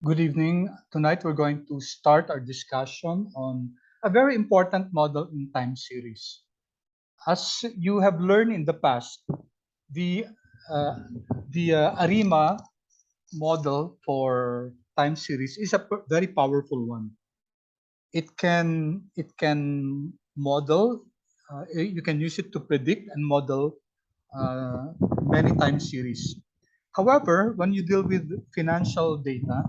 Good evening. Tonight we're going to start our discussion on a very important model in time series. As you have learned in the past, the uh, ARIMA model for time series is a very powerful one. It can model. You can use it to predict and model uh, many time series. However, when you deal with financial data,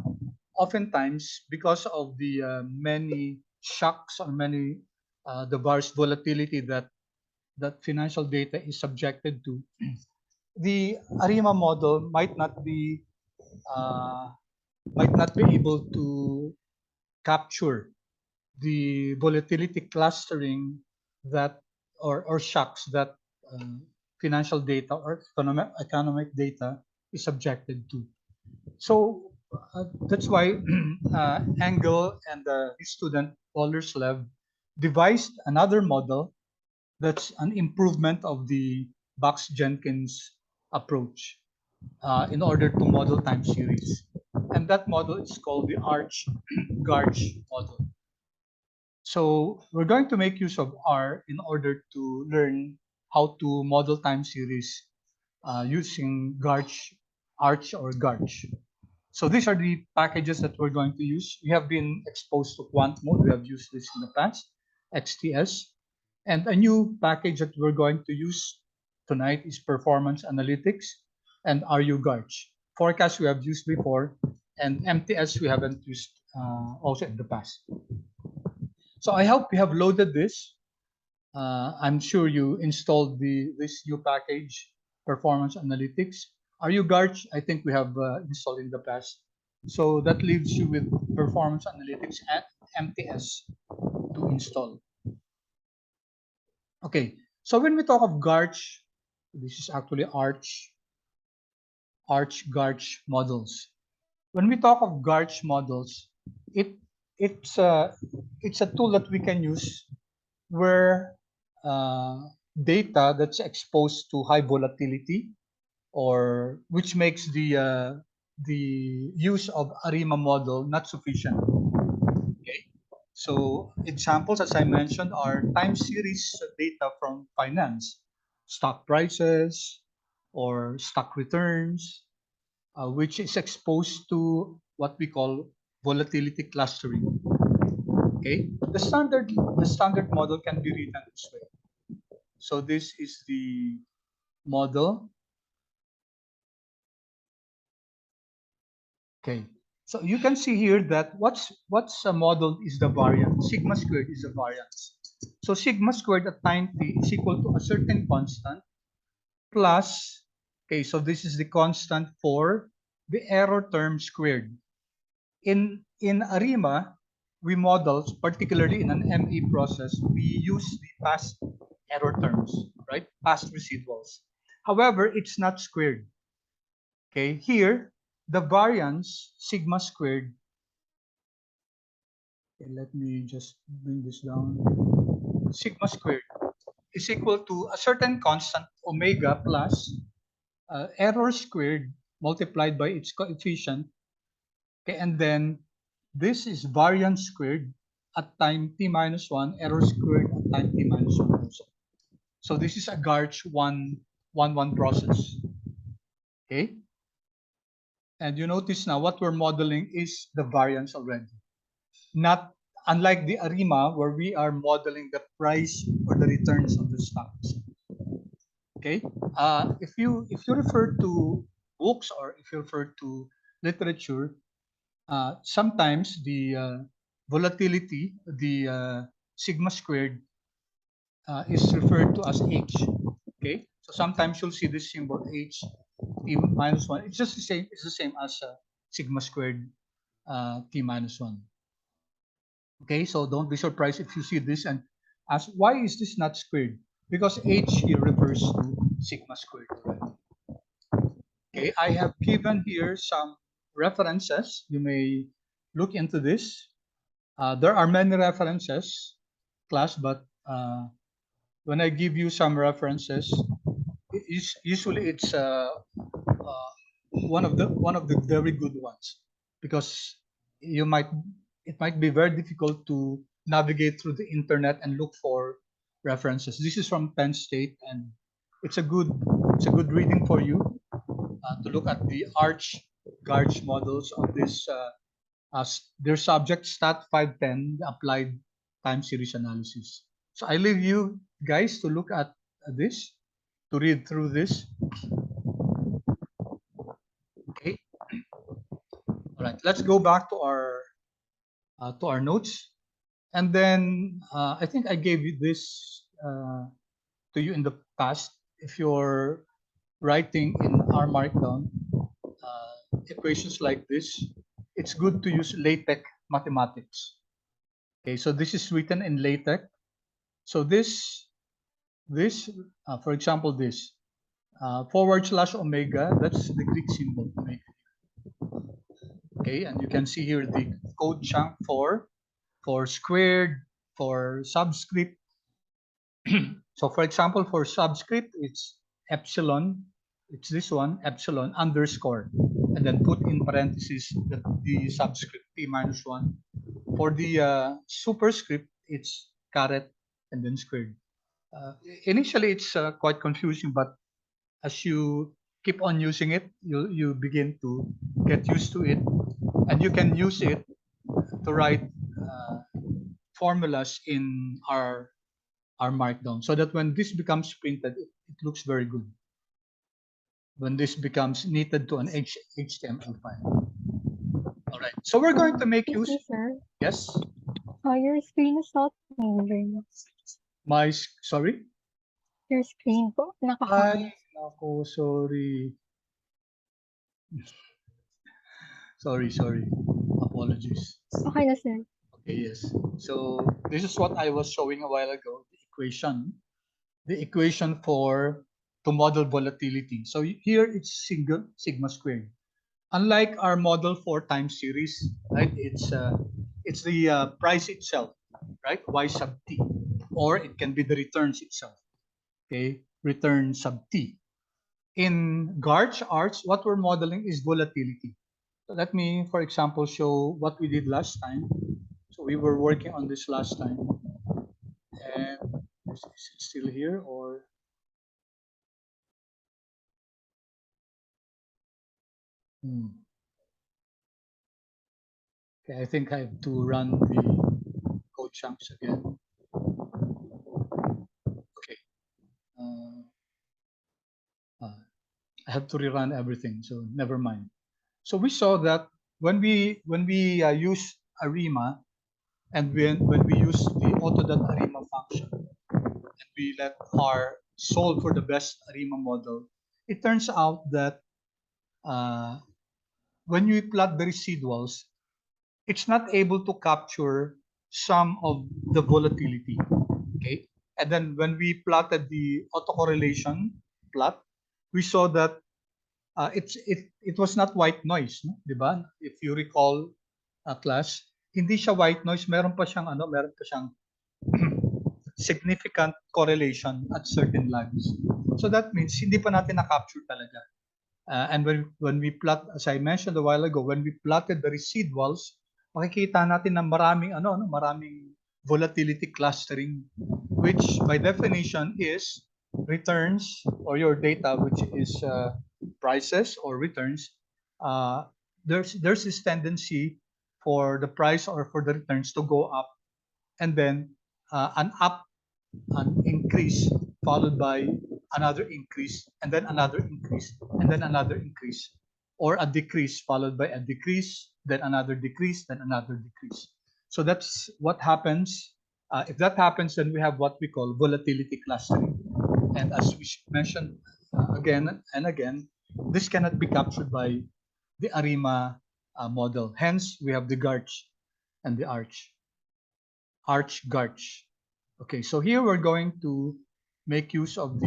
oftentimes because of the many shocks or many the various volatility that financial data is subjected to, the ARIMA model uh, might not be able to capture the volatility clustering that or shocks that uh, financial data or economic data is subjected to. So that's why Engel and his student Wallerslev devised another model that's an improvement of the Box-Jenkins approach in order to model time series. And that model is called the Garch model. So we're going to make use of R in order to learn how to model time series using Arch or Garch. So these are the packages that we're going to use. We have been exposed to quant mode. We have used this in the past, XTS. And a new package that we're going to use tonight is performance analytics and RU Garch. Forecast we have used before, and MTS we haven't used also in the past. So I hope you have loaded this. I'm sure you installed this new package, performance analytics. RU Garch, I think we have installed in the past. So that leaves you with performance analytics and MTS to install. Okay, so when we talk of Garch, this is actually Garch models. When we talk of Garch models, it it's a it's a tool that we can use where data that's exposed to high volatility, or which makes the use of ARIMA model not sufficient. Okay, so examples, as I mentioned, are time series data from finance, stock prices, or stock returns, which is exposed to what we call volatility clustering. Okay, the standard model can be written this way. So this is the model. Okay, so you can see here that what's a model is the variance. Sigma squared is the variance. So sigma squared at time t is equal to a certain constant plus, okay, so this is the constant for the error term squared. In ARIMA, we model, particularly in an ME process, we use the past error terms, right? Past residuals. However, it's not squared. Okay, here the variance sigma squared. Okay, let me just bring this down. Sigma squared is equal to a certain constant omega plus error squared multiplied by its coefficient. Okay, and then this is variance squared at time t minus 1, error squared at time t minus 1 also. So this is a Garch 1 process. Okay, and you notice now what we're modeling is the variance already. Not unlike the ARIMA where we are modeling the price or the returns of the stocks. Okay, if you refer to books or if you refer to literature, sometimes the volatility, the sigma squared, is referred to as H. Okay, so sometimes you'll see this symbol H t minus 1. It's just the same. It's the same as sigma squared t minus 1. Okay, so don't be surprised if you see this and ask, why is this not squared? Because H here refers to sigma squared already. Okay, I have given here some references. You may look into this. There are many references, class, but when I give you some references, usually it's one of the very good ones, because it might be very difficult to navigate through the internet and look for references. This is from Penn State, and it's a good reading for you to look at the Garch models of this their subject stat 510, the applied time series analysis. So I leave you guys to look at this, to read through this. Okay. All right. Let's go back to our notes, and then I think I gave you this to you in the past. If you're writing in R Markdown equations like this, it's good to use Latex Mathematics. Okay, so this is written in LaTeX. So this, for example, this / omega, that's the Greek symbol, omega. Okay, and you can see here the code chunk for squared, for subscript. So for example, for subscript, it's epsilon. It's this one, epsilon underscore, and then put in parentheses the subscript t-1. For the superscript, it's caret and then squared. Initially, it's quite confusing, but as you keep on using it, you begin to get used to it, and you can use it to write formulas in our Markdown, so that when this becomes printed, it looks very good. When this becomes knitted to an HTML file. All right, so we're going to make use. Sir. Yes. Your screen is not moving. Sorry. Your screen po, nakahang. Ay, ako, sorry. Sorry. Apologies. Okay na, sir. Okay, yes. So this is what I was showing a while ago, the equation to model volatility. So here it's sigma squared. Unlike our model for time series, right? It's the price itself, right? Y sub t, or it can be the returns itself. Okay, return sub t. In Garch arts, what we're modeling is volatility. So let me, for example, show what we did last time. So we were working on this last time, and is it still here or? Okay, I think I have to run the code chunks again. Okay. I have to rerun everything, so never mind. So we saw that when we use ARIMA, and when we use the auto.arima function, and we let R solve for the best ARIMA model, it turns out that when you plot the residuals, it's not able to capture some of the volatility. Okay, and then when we plotted the autocorrelation plot, we saw that it was not white noise, no? 'Di ba? If you recall, class, hindi siya white noise, meron pa siyang significant correlation at certain lags. So that means hindi pa natin na-capture talaga. And when we plot, as I mentioned a while ago, when we plotted the residuals, makikita natin na maraming volatility clustering, which by definition is returns, or your data, which is prices or returns. There's this tendency for the price or for the returns to go up, and then an increase followed by another increase, and then another increase, and then another increase, or a decrease followed by a decrease, then another decrease, then another decrease. So that's what happens. If that happens, then we have what we call volatility clustering. And as we mentioned again and again, this cannot be captured by the ARIMA model. Hence, we have the Garch and the Garch. Okay, so here we're going to make use of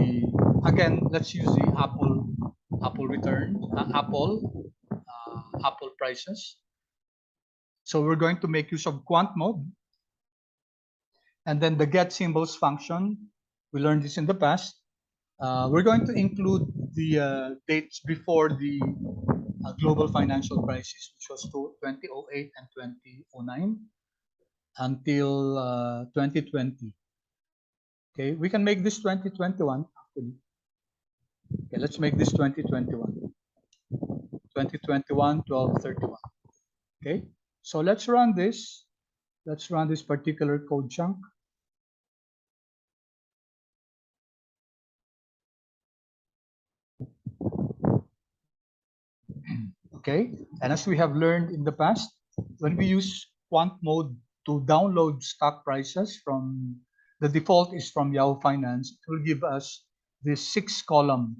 again, let's use the Apple return, Apple prices. So we're going to make use of quant mode. And then the get symbols function, we learned this in the past. We're going to include the dates before the global financial crisis, which was 2008 and 2009 until 2020. Okay, we can make this 2021 actually. Okay, let's make this 2021. 2021, 1231. Okay, so let's run this. Let's run this particular code chunk. Okay, and as we have learned in the past, when we use quant mode to download stock prices from the default is from Yahoo Finance, it will give us this six column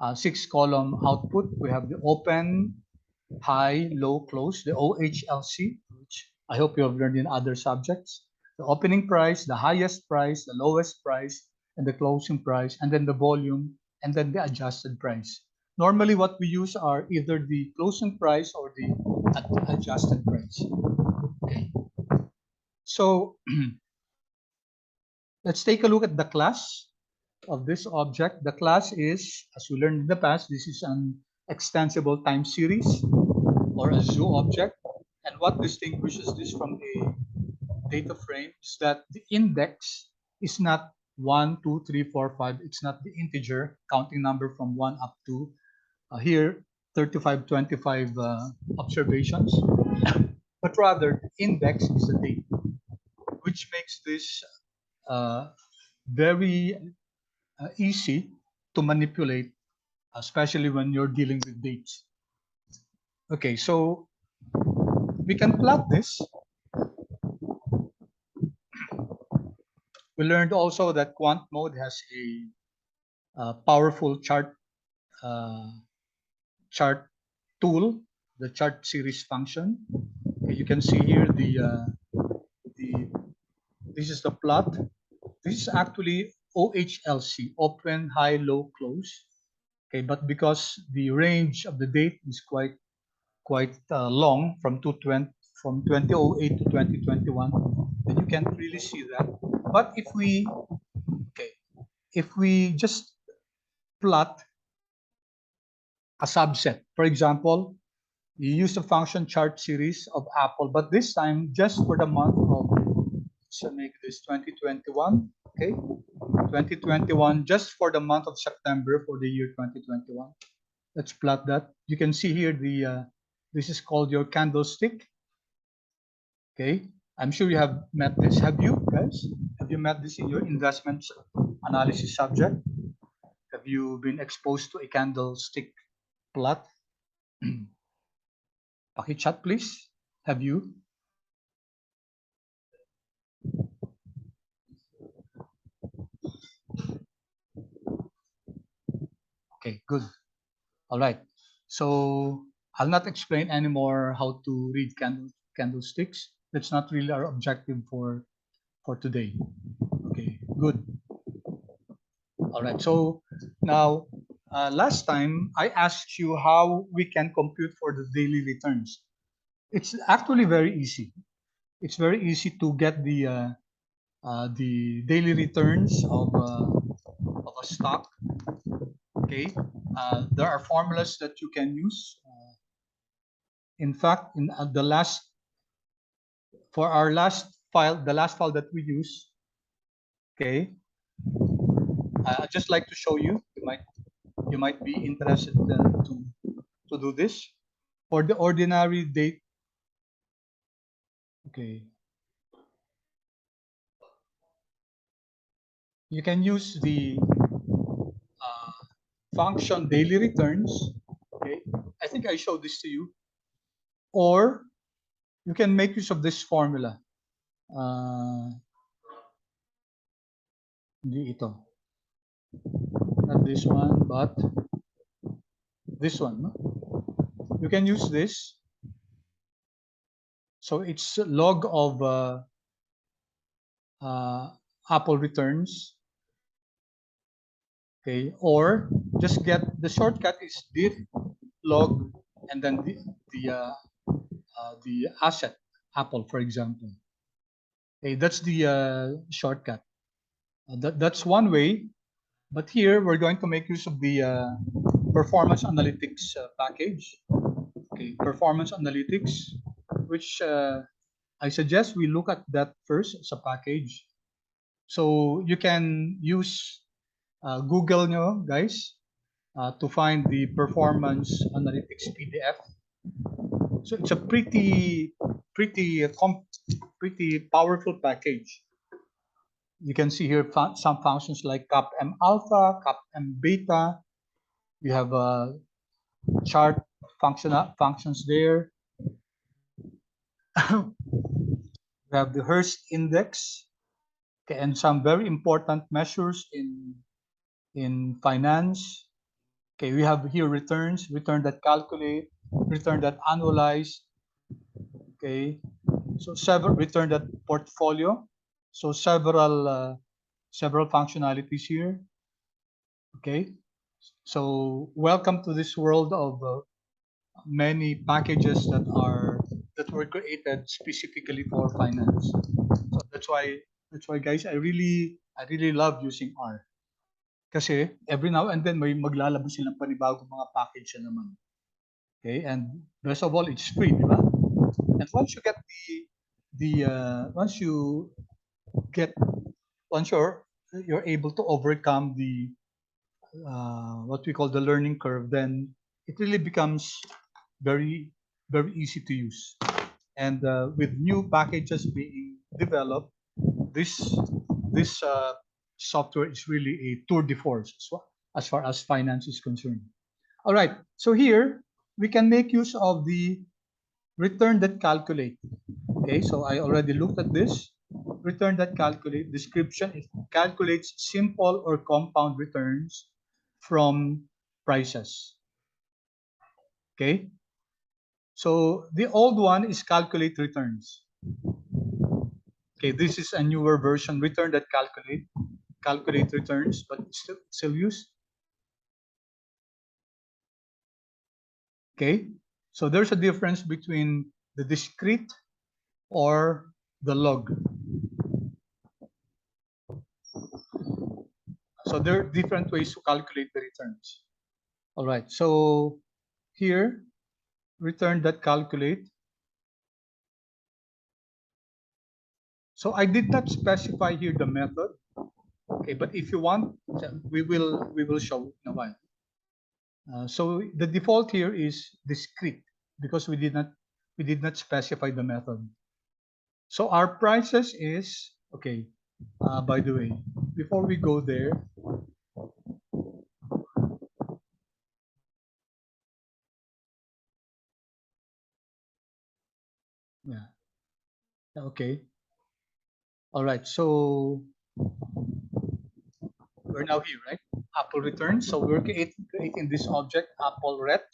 output. We have the open, high, low, close, the OHLC, which I hope you have learned in other subjects. The opening price, the highest price, the lowest price, and the closing price, and then the volume, and then the adjusted price. Normally, what we use are either the closing price or the adjusted price. Okay. So let's take a look at the class of this object. The class is, as we learned in the past, this is an extensible time series or a zoo object. And what distinguishes this from a data frame is that the index is not 1, 2, 3, 4, 5. It's not the integer counting number from 1 up to here 35, 25 observations, but rather the index is the date, which makes this very easy to manipulate, especially when you're dealing with dates. Okay, so we can plot this. We learned also that quant mode has a powerful chart tool, the chart series function. Okay, you can see here this is the plot. This is actually OHLC, open, high, low, close. Okay, but because the range of the date is quite long from 2008 to 2021, then you can't really see that. But if we just plot a subset, for example, you use the function chart series of Apple, but this time just for the month of, let's make this 2021, okay? 2021, just for the month of September for the year 2021. Let's plot that. You can see here this is called your candlestick. Okay, I'm sure you have met this. Have you guys? Have you met this in your investments analysis subject? Have you been exposed to a candlestick plot? Okay, chat please. Have you? Okay, good. All right. So I'll not explain anymore how to read candlesticks. That's not really our objective for today. Okay, good. All right. So now, last time I asked you how we can compute for the daily returns. It's actually very easy. It's very easy to get the daily returns of a stock. Okay, there are formulas that you can use. In fact, in the last the last file that we use, okay, I'd just like to show you. You might be interested to do this for the ordinary date. Okay, you can use the function daily returns. Okay, I think I showed this to you, or you can make use of this formula. Hindi ito. Not this one, but this one. No? You can use this. So it's log of Apple returns. Okay, or just get the shortcut is diff log and then the asset Apple, for example. Okay, that's the shortcut. That's one way, but here we're going to make use of the performance analytics package. Okay, performance analytics, which I suggest we look at that first as a package. So you can use Google, guys, to find the performance analytics PDF. So it's a pretty powerful package. You can see here some functions like CAPM alpha, CAPM beta. We have chart functions there. We have the Hearst index, okay, and some very important measures in finance. Okay, we have here returns, return that calculate, return that analyze. Okay, so several return that portfolio. So several functionalities here. Okay, so welcome to this world of many packages that were created specifically for finance. So that's why guys, I really love using R. Kasi every now and then may maglalabas silang panibagong mga package na naman. Okay, and best of all, it's free, di ba? And once you get once you're able to overcome the what we call the learning curve, then it really becomes very very easy to use. And with new packages being developed, this software is really a tour de force as far as finance is concerned. All right, so here we can make use of the return that calculate. Okay, so I already looked at this. Return that calculate description, it calculates simple or compound returns from prices. Okay, so the old one is calculate returns. Okay, this is a newer version, return that calculate returns, but it's still used. Okay, so there's a difference between the discrete or the log. So there are different ways to calculate the returns. All right, so here, return that calculate. So I did not specify here the method. Okay, but if you want, we will show in a while. So the default here is discrete because we did not specify the method. So our prices is okay. By the way, before we go there, yeah, okay, all right. So we're now here, right? Apple return. So we're creating this object Apple ret.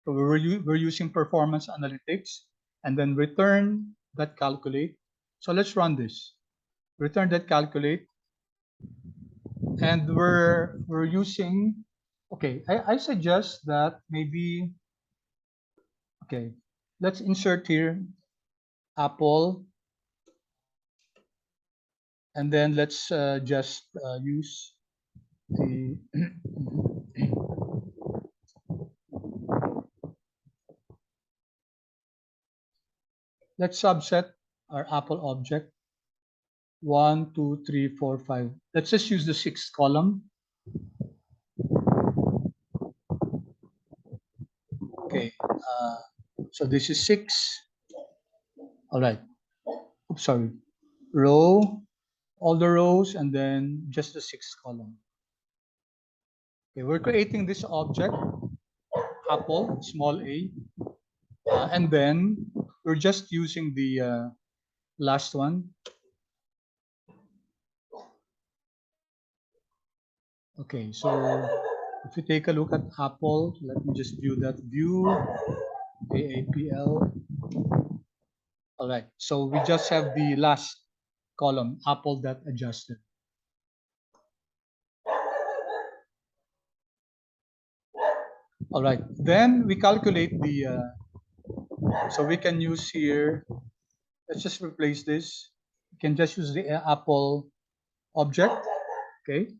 So we're using performance analytics and then return that calculate. So let's run this. Return that calculate, and we're using. Okay, I suggest that maybe. Okay, let's insert here Apple, and then let's just use the. Let's subset our Apple object. 1, 2, 3, 4, 5. Let's just use the 6th column. Okay, so this is 6. All right. Oops, sorry. Row, all the rows, and then just the 6th column. Okay, we're creating this object, Apple, small a, and then we're just using the last one. Okay, so if you take a look at Apple, let me just view that view, AAPL. All right, so we just have the last column, Apple that adjusted. All right, then we calculate the, so we can use here, let's just replace this. We can just use the Apple object, okay?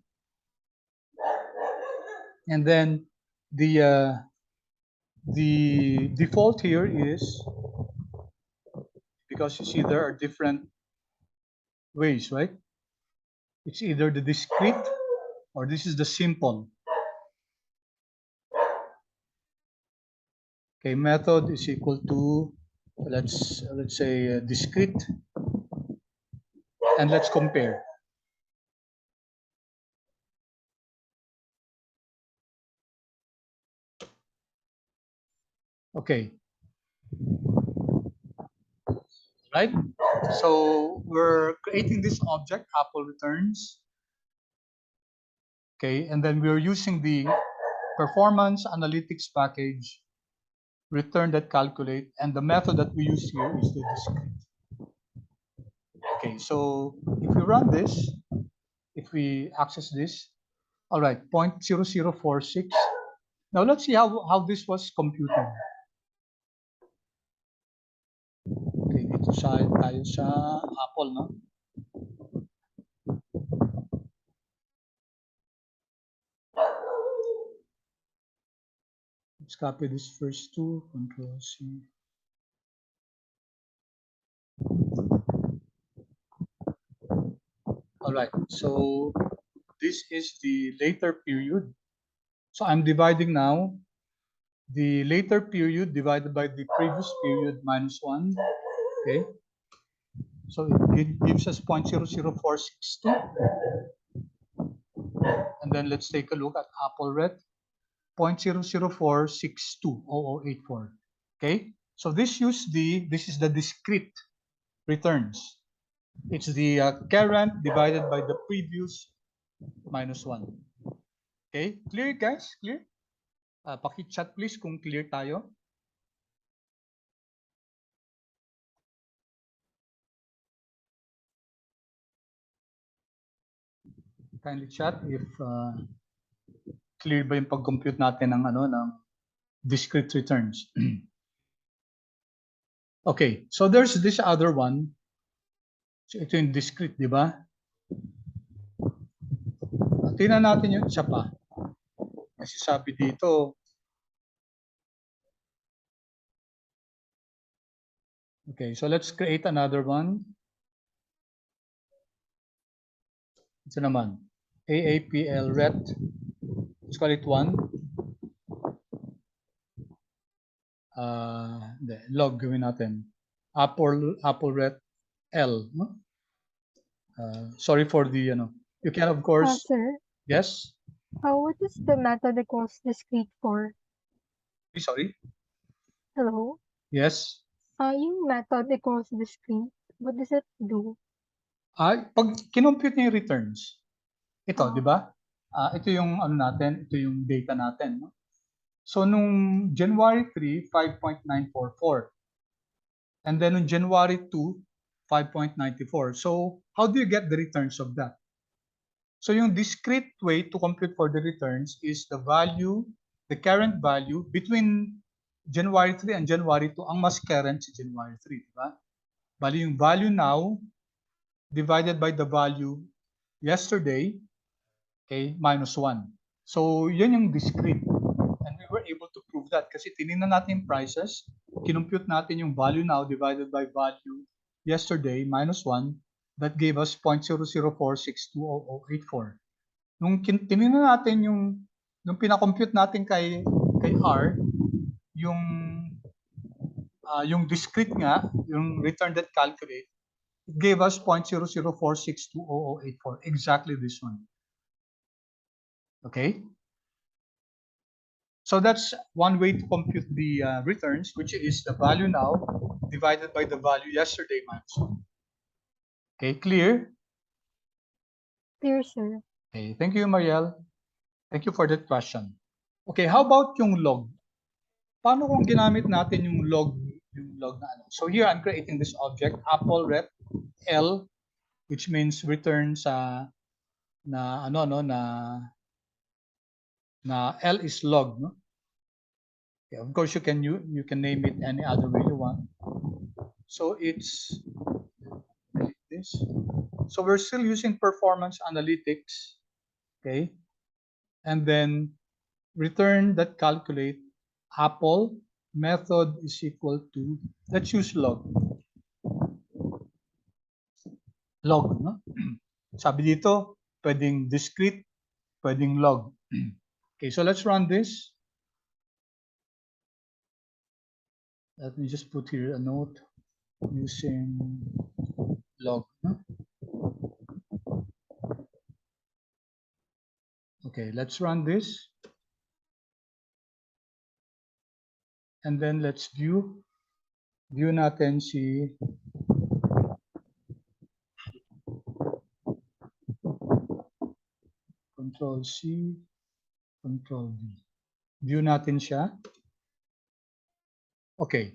And then the The default here is, because you see there are different ways, right? It's either the discrete or this is the simple. Okay, method is equal to, let's say discrete, and let's compare. Okay, right? So we're creating this object, Apple returns. Okay, and then we're using the performance analytics package, return that calculate, and the method that we use here is the discrete. Okay, so if we run this, if we access this, all right, 0.0046. Now let's see how this was computed. Okay, dito tayo sa Apple, no? Let's copy this first two, Control C. All right, so this is the later period. So I'm dividing now the later period divided by the previous period minus 1. Okay, so it gives us 0.00462. And then let's take a look at Apple Ret, 0.004620084. Okay, so this is the discrete returns. It's the current divided by the previous minus 1. Okay, clear guys? Clear? Paki-chat please kung clear tayo. Kindly chat if clear ba yung pag-compute natin ng discrete returns. Okay, so there's this other one. So ito yung discrete, di ba? Tingnan natin yung isa pa. Kasi sabi dito, okay, so let's create another one. Ito naman, AAPL ret. Let's call it 1. Log gawin natin. Apple ret L. No? Sorry for the, you can of course, Sir, yes? what is the method equals discrete for? Sorry? Hello? Yes? Yung method equals discrete, what does it do? Pag kinompute niya yung returns, ito, di ba? Ito yung natin, ito yung data natin. No? So, nung January 3, 5.944. And then on January 2, 5.94. So, how do you get the returns of that? So, yung discrete way to compute for the returns is the value, the current value between January 3 and January 2, ang mas current si January 3, di ba? Bali yung value now divided by the value yesterday, okay, minus 1. So, yun yung discrete. And we were able to prove that kasi tinignan natin yung prices, kinompute natin yung value now divided by value yesterday minus 1, that gave us 0.004620084. Nung tinignan natin yung pinakompute natin kay R, yung discrete nga, yung return that calculate, it gave us 0.004620084, exactly this one. Okay? So that's one way to compute the returns, which is the value now divided by the value yesterday minus 1. Okay, clear? Clear, sir. Okay, thank you, Marielle. Thank you for that question. Okay, how about yung log? Paano kung ginamit natin yung log na ano? So here I'm creating this object, Apple ret L, which means return sa na L is log, no? Okay, of course you can name it any other way you want. So it's like this. So we're still using performance analytics, okay? And then return that calculate Apple method is equal to, let's use log. Log, no? Sabi dito, pwedeng discrete, pwedeng log. Okay, so let's run this. Let me just put here a note using log. No? Okay, let's run this. And then let's view natin si Control C, Control V. View natin siya. Okay.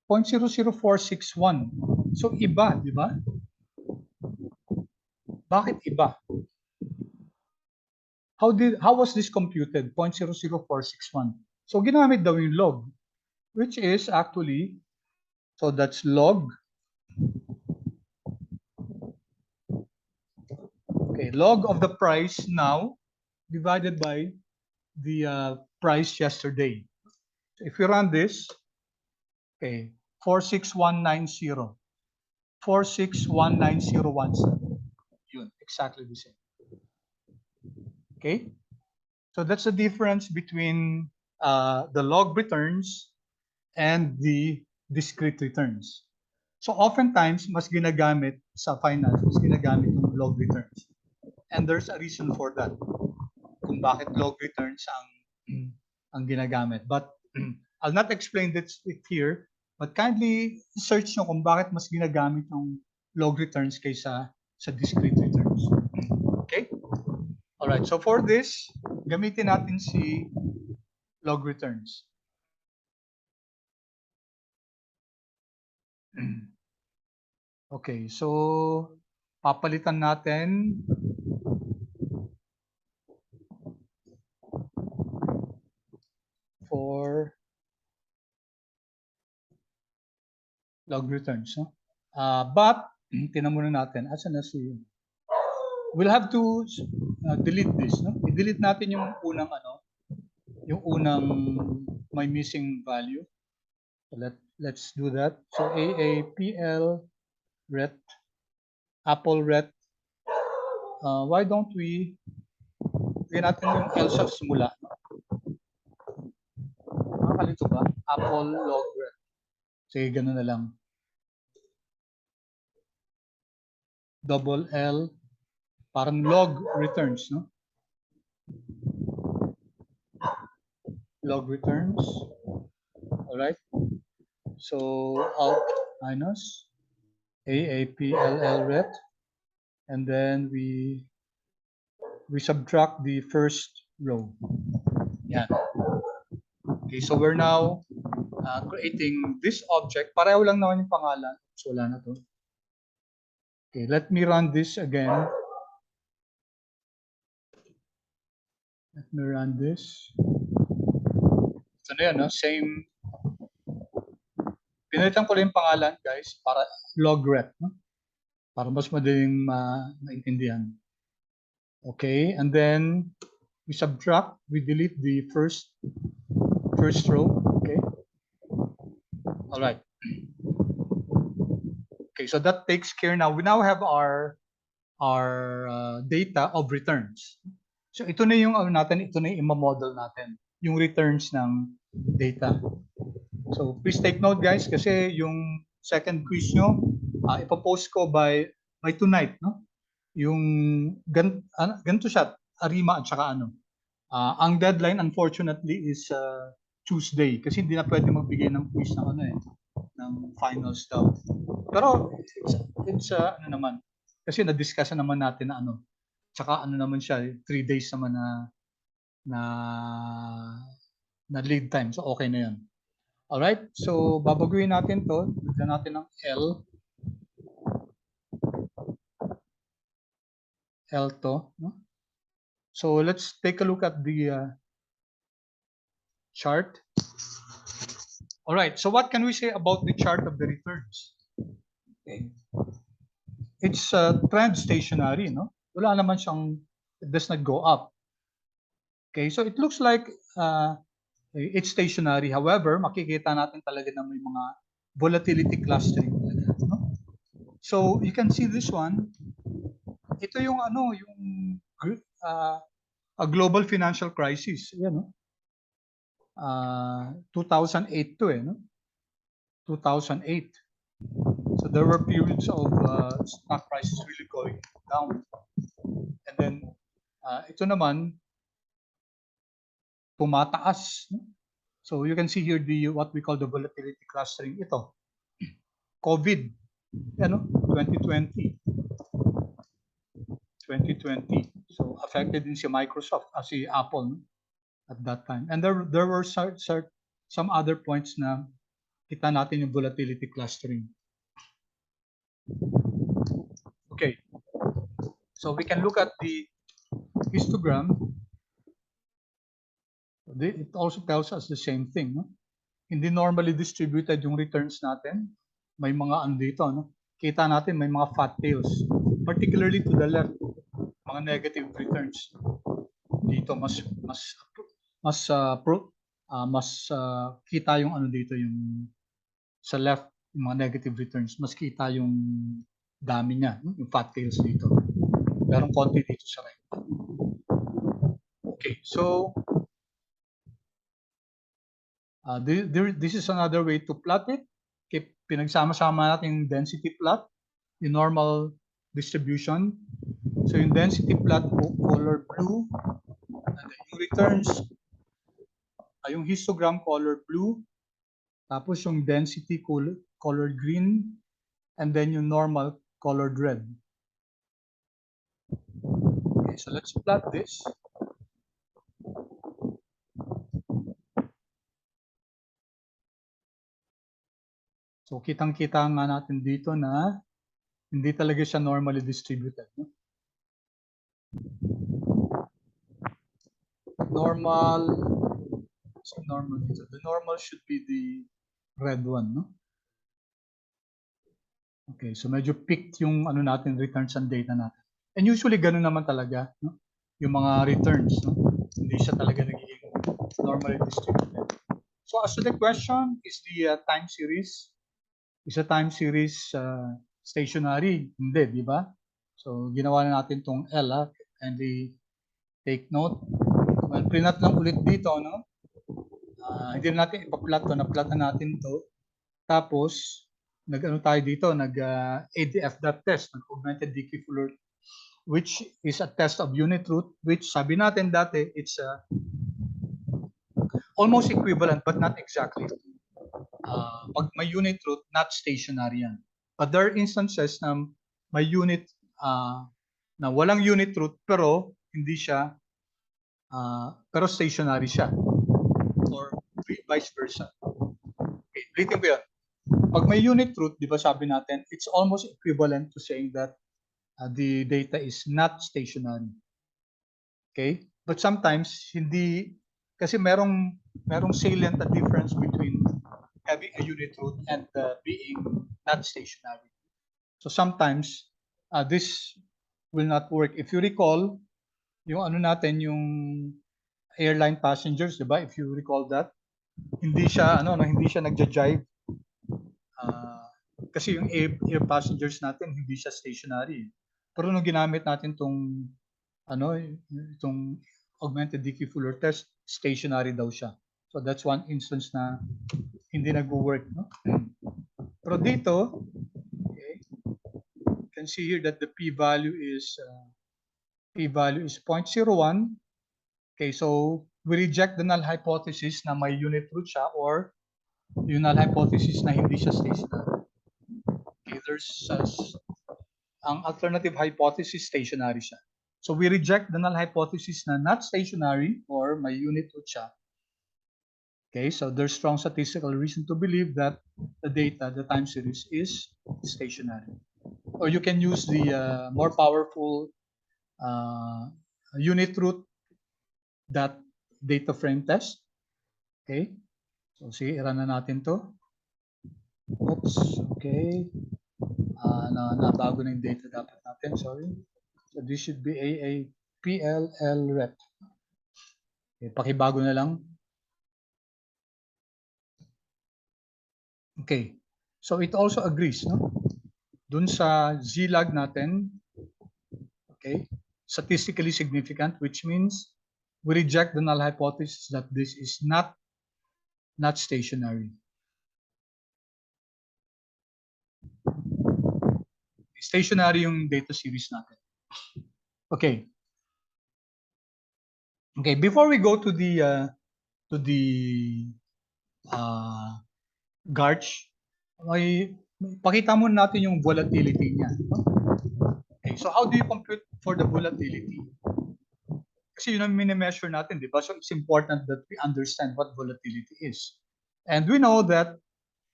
0.00461. So iba, di ba? Bakit iba? How was this computed? 0.00461. So ginamit daw yung log, which is actually, so that's log. Okay, log of the price now divided by the price yesterday. So if you run this, okay, 46190. 4619017. Yun, exactly the same. Okay, so that's the difference between the log returns and the discrete returns. So oftentimes, mas ginagamit sa finance, mas ginagamit yung log returns. And there's a reason for that, kung bakit log returns ang ginagamit. But I'll not explain it here, but kindly search nyo kung bakit mas ginagamit yung log returns kaysa sa discrete returns. Okay? Alright, so for this, gamitin natin si log returns. Okay, so papalitan natin for log returns. No? But, tinan muna natin, asan na si, we'll have to delete this. No? I-delete natin yung unang yung unang may missing value. So let's do that. So AAPL ret, Apple ret. Why don't we gawin natin yung L sa simula? Nakakalito ba? Apple log ret. Sige, ganun na lang. Double L, parang log returns, no? Log returns. All right. So alt minus AAPLL ret, and then we subtract the first row. Yeah. Okay, so we're now creating this object. Pareho lang naman yung pangalan. So wala na to. Okay, let me run this again. Let me run this. So na yan, no? Same. Pinalitan ko lang yung pangalan, guys, para log ret, no? Para mas madaling maintindihan. Okay, and then we subtract, we delete the first row. Okay. All right. Okay, so that takes care now. We now have our data of returns. So ito na yung natin, ito na yung i-model natin, yung returns ng data. So please take note, guys, kasi yung second quiz nyo, ipopost ko by tonight, no? Yung ganito siya, Arima at saka ano. Ang deadline, unfortunately, is Tuesday kasi hindi na pwede magbigay ng quiz ng ng final stuff. Pero it's ano naman, kasi na-discuss naman natin na tsaka naman siya, 3 days naman na lead time. So okay na 'yan. All right? So babaguhin natin 'to, bigyan natin ng L to, no? So let's take a look at the chart. All right. So what can we say about the chart of the returns? Okay. It's trend stationary, no? Wala naman siyang, it does not go up. Okay, so it looks like It's stationary. However, makikita natin talaga na may mga volatility clustering talaga, no? So you can see this one. Ito yung a global financial crisis. Yan, no? 2008 to, no? 2008. So there were periods of stock prices really going down. And then ito naman tumataas, no? So you can see here what we call the volatility clustering. Ito, COVID, ano, 2020. So affected din si Microsoft, si Apple, no? At that time. And there were some other points na kita natin yung volatility clustering. Okay. So we can look at the histogram. It also tells us the same thing, no? Hindi normally distributed yung returns natin. May mga andito, no? Kita natin may mga fat tails, particularly to the left, mga negative returns. Dito mas kita yung ano dito, yung sa left, yung mga negative returns, mas kita yung dami niya, no? Yung fat tails dito. Merong konti dito sa right. Okay, so this is another way to plot it. Okay, pinagsama-sama natin yung density plot, yung normal distribution. So yung density plot, color blue, and then yung returns, yung histogram color blue, tapos yung density color green, and then yung normal colored red. Okay, so let's plot this. So kitang-kita nga natin dito na hindi talaga siya normally distributed, no? Normal dito. The normal should be the red one, no? Okay, so medyo picked yung ano natin, returns and data natin. And usually ganun naman talaga, no? Yung mga returns, no? Hindi siya talaga nagiging normally distributed. So as to the question, is the time series, is a time series stationary? Hindi, di ba? So ginawa na natin tong L, and take note. Well, prinat lang ulit dito, no? Hindi na natin ipa-plot to, na-plot na natin to. Tapos, nag-ano tayo dito, nag-ADF test, nag-augmented decay Fuller, which is a test of unit root, which sabi natin dati, it's almost equivalent but not exactly. Pag may unit root, not stationary yan. But there are instances na may unit, na walang unit root, pero hindi siya, pero stationary siya. Or vice versa. Okay, ulitin ko yun. Pag may unit root, di ba sabi natin, it's almost equivalent to saying that the data is not stationary. Okay? But sometimes, hindi, kasi merong salient difference between having a unit root and being not stationary. So sometimes, this will not work. If you recall, yung ano natin, yung airline passengers, di ba? If you recall that, hindi siya nagja-jive. Kasi yung air passengers natin hindi siya stationary. Pero nung ginamit natin itong augmented decay Fuller test, stationary daw siya. So that's one instance na hindi nag-work, no? Pero dito, okay, you can see here that the p-value is 0.01. Okay, so we reject the null hypothesis na may unit root siya, or yung null hypothesis na hindi siya stationary. Okay, there's ang alternative hypothesis, stationary siya. So we reject the null hypothesis na not stationary or may unit root siya. Okay, so there's strong statistical reason to believe that the data, the time series, is stationary. Or you can use the more powerful unit root data frame test. Okay, so sige, i-run na natin to. Oops, okay. Nabago na yung data dapat natin, sorry. So this should be PLL rep. Okay, pakibago na lang. Okay. So it also agrees, no? Dun sa Z-log natin, okay, statistically significant, which means we reject the null hypothesis that this is not stationary. Stationary yung data series natin. Okay. Okay, before we go to the Garch, pakita muna natin yung volatility niya. Okay, so how do you compute for the volatility? Kasi yun ang mini-measure natin, di ba? So it's important that we understand what volatility is. And we know that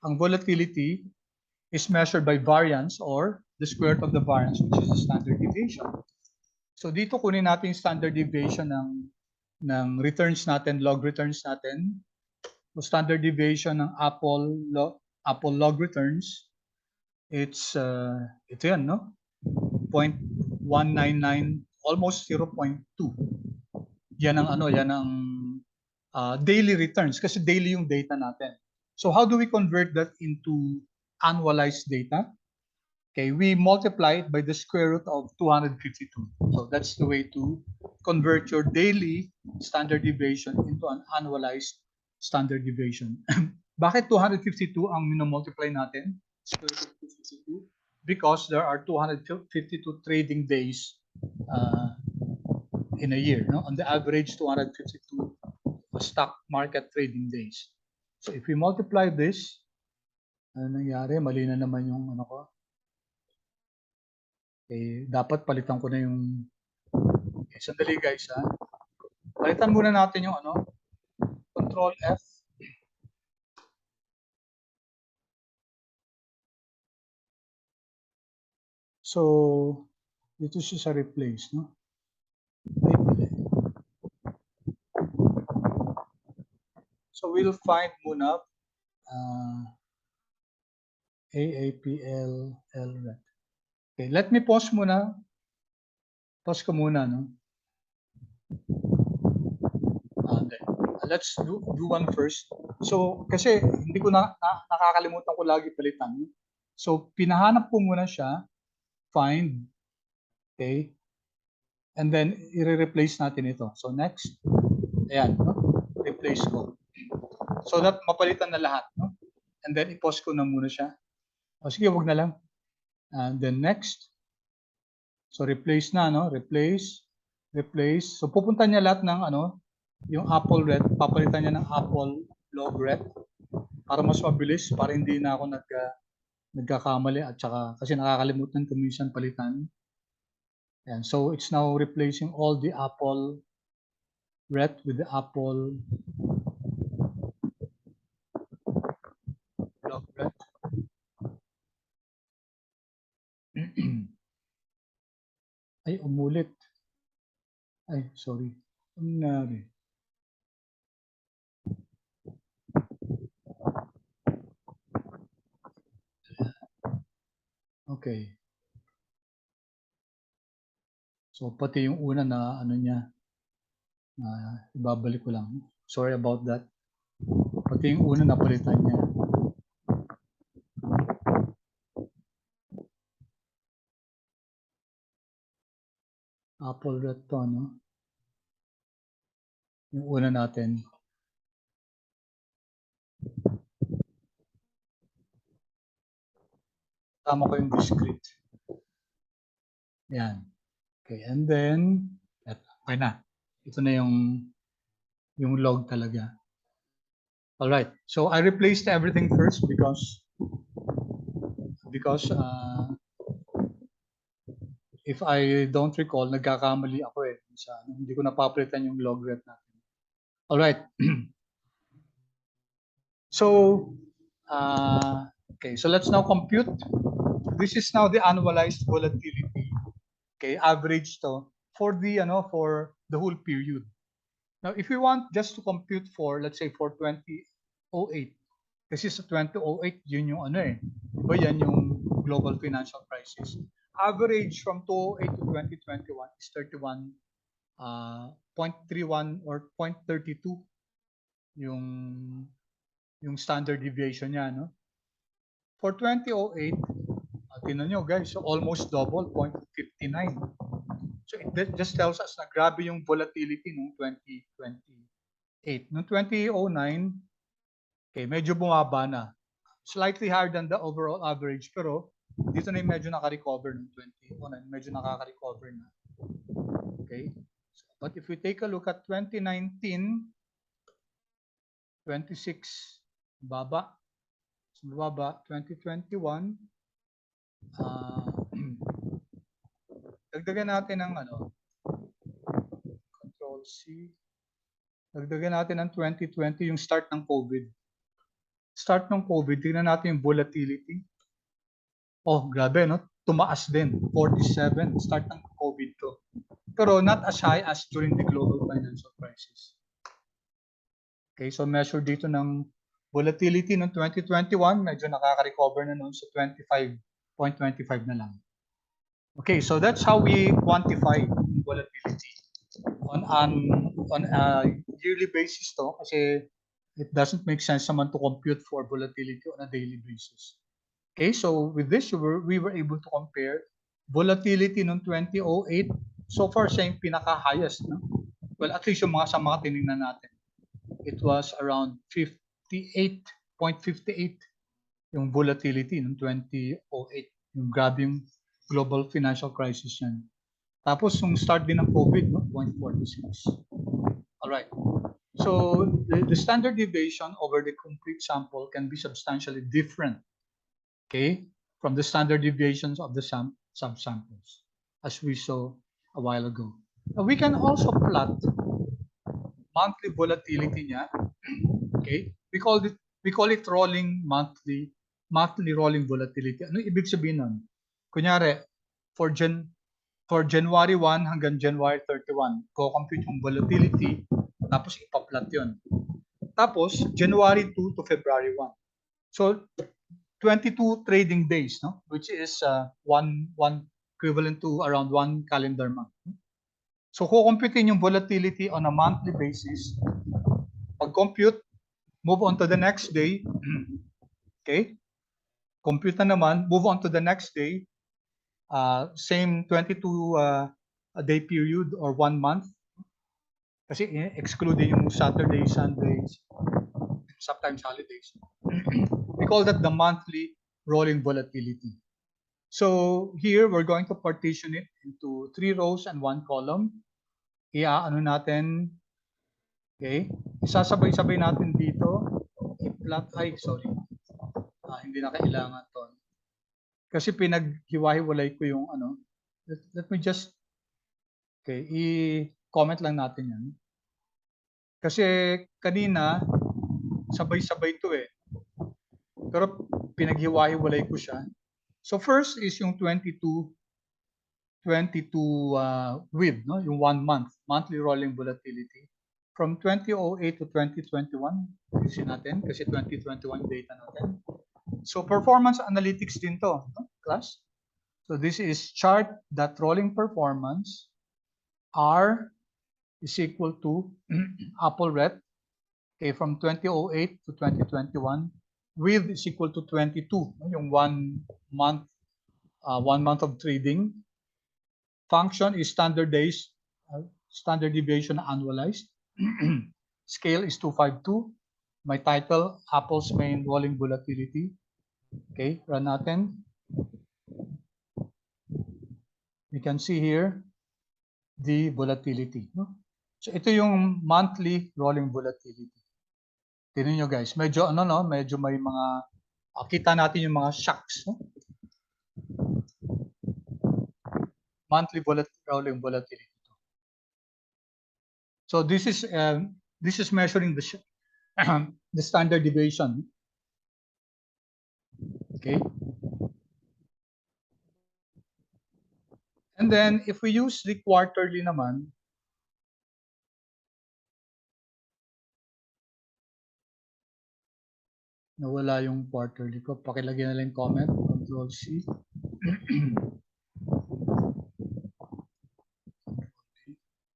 ang volatility is measured by variance or the square root of the variance, which is the standard deviation. So dito kunin natin yung standard deviation ng returns natin, log returns natin. So standard deviation ng Apple log returns, it's ito yan, no? 0.199, almost 0.2. Yan ang daily returns kasi daily yung data natin. So how do we convert that into annualized data? Okay, we multiply it by the square root of 252. So that's the way to convert your daily standard deviation into an annualized standard deviation. Bakit 252 ang minomultiply natin? Square root of 252? Because there are 252 trading days in a year. No? On the average, 252 stock market trading days. So if we multiply this, ano nangyari? Mali na naman yung ano ko. Okay, dapat palitan ko na yung... Okay, sandali guys ha. Palitan muna natin yung ano, Control F. So, dito siya sa replace, no? So, we'll find muna AAPL LRET. Okay, let me pause muna. Pause ko muna, no? Let's do one first. So, kasi hindi ko nakakalimutan ko lagi palitan. So, pinahanap ko muna siya, find, okay? And then, i-replace natin ito. So, next, ayan, no? Replace ko. So that mapalitan na lahat, no? And then, i-pause ko na muna siya. O, sige, wag na lang. And then, next. So, replace na, no? Replace, replace. So, pupunta niya lahat ng, ano, yung Apple ret, papalitan niya ng Apple log ret para mas mabilis, para hindi na ako nagkakamali at saka kasi nakakalimutan ko minsan palitan. And so it's now replacing all the Apple ret with the Apple log ret. Ay, umulit. Ay, sorry. Ano nangyari? Okay. So pati yung una na ano niya, ibabalik ko lang. Sorry about that. Pati yung una napalitan niya. Apple ret to, no? Yung una natin. Tama ko yung discrete. Yan. Okay, and then, okay na. Ito na yung log talaga. Alright, so I replaced everything first because if I don't recall, nagkakamali ako eh. Hindi ko napapalitan yung log ret natin. Alright. So, okay, so let's now compute. This is now the annualized volatility. Okay, average to for the whole period. Now, if we want just to compute for, let's say, for 2008, kasi sa 2008, yun yung ano eh, diba yan yung global financial crisis. Average from 2008 to 2021 is 31.31 or 0.32 yung standard deviation niya, no? For 2008, tingnan nyo guys, so almost double, 0.59. So it just tells us na grabe yung volatility noong 2028. Noong 2009, okay, medyo bumaba na. Slightly higher than the overall average, pero dito na yung medyo naka-recover noong 2009, medyo nakaka-recover na. Okay? But if we take a look at 2019, 26, baba. Baba, 2021, dagdagan natin ng Control C. Dagdagan natin ng 2020 yung start ng COVID. Start ng COVID, tingnan natin yung volatility. Oh, grabe, no? Tumaas din, 47, start ng COVID to. Pero not as high as during the global financial crisis. Okay, so measure dito ng volatility ng 2021, medyo nakaka-recover na noon sa 25.25 na lang. Okay, so that's how we quantify volatility on a yearly basis to, kasi it doesn't make sense naman to compute for volatility on a daily basis. Okay, so with this, we were able to compare volatility noong 2008. So far, siya yung pinaka-highest. No? Well, at least yung sa mga tinignan natin. It was around 58.58 yung volatility noong 2008. Yung grabe yung global financial crisis yan. Tapos yung start din ng COVID, no? 0.46. Alright. So the standard deviation over the complete sample can be substantially different, okay, from the standard deviations of the subsamples, as we saw a while ago. Now, we can also plot monthly volatility niya. Okay, we call it rolling monthly rolling volatility. Ano ibig sabihin nun? Kunyari, for January 1 hanggang January 31, ko-compute yung volatility, tapos ipa-plot yun. Tapos, January 2 to February 1. So, 22 trading days, no? Which is one equivalent to around 1 calendar month. So, ko-computein yung volatility on a monthly basis. Pag-compute, move on to the next day. Okay? Compute na naman, move on to the next day. Same 22 day period or 1 month. Kasi excluding yung Saturday, Sundays, sometimes holidays. We call that the monthly rolling volatility. So here we're going to partition it into 3 rows and 1 column. Iaano natin, okay? Isasabay-sabay natin dito. I-plot, hindi na kailangan to. Kasi pinaghiwa-hiwalay ko yung let me just, okay, i-comment lang natin yan. Kasi kanina, sabay-sabay to eh. Pero pinaghiwa-hiwalay ko siya. So first is yung 22 with, no? Yung 1 month, monthly rolling volatility. From 2008 to 2021, kasi natin, kasi 2021 data natin. So performance analytics din to, no? Class. So this is chart that rolling performance R is equal to Apple Ret, okay, from 2008 to 2021. With is equal to 22, yung 1 month, 1 month of trading. Function is standard days, standard deviation annualized. Scale is 252. My title, Apple's main rolling volatility. Okay, run natin. You can see here the volatility. No? So ito yung monthly rolling volatility. Tingnan nyo guys, medyo medyo may mga kita natin yung mga shocks. No? Monthly rolling volatility. So this is measuring the the standard deviation. Okay. And then if we use the quarterly naman, nawala yung quarterly ko. Pakilagyan na lang comment. Control C.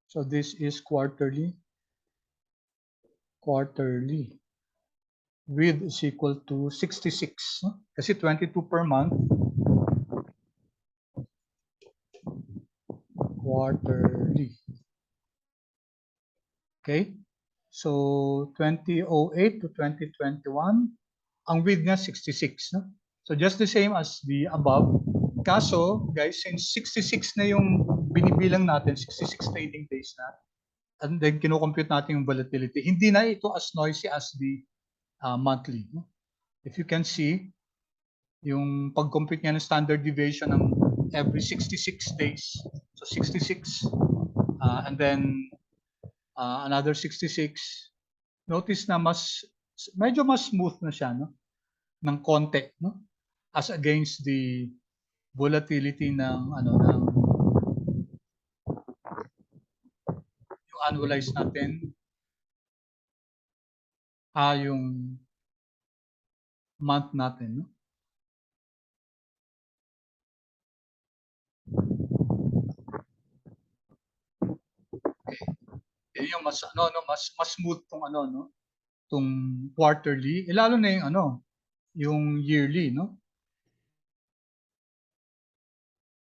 So this is quarterly. Quarterly. width is equal to 66. No? Kasi 22 per month. Quarterly. Okay? So 2008 to 2021, ang width niya 66. No? So just the same as the above. Kaso, guys, since 66 na yung binibilang natin, 66 trading days na, and then kinocompute natin yung volatility, hindi na ito as noisy as the monthly. No? If you can see, yung pag-compute niya ng standard deviation ng every 66 days. So 66, and then another 66. Notice na medyo mas smooth na siya, no? Ng konti, no? As against the volatility ng yung annualized natin, yung month natin, no? Okay. Yung mas smooth tong no? Tong quarterly, lalo na yung yung yearly, no?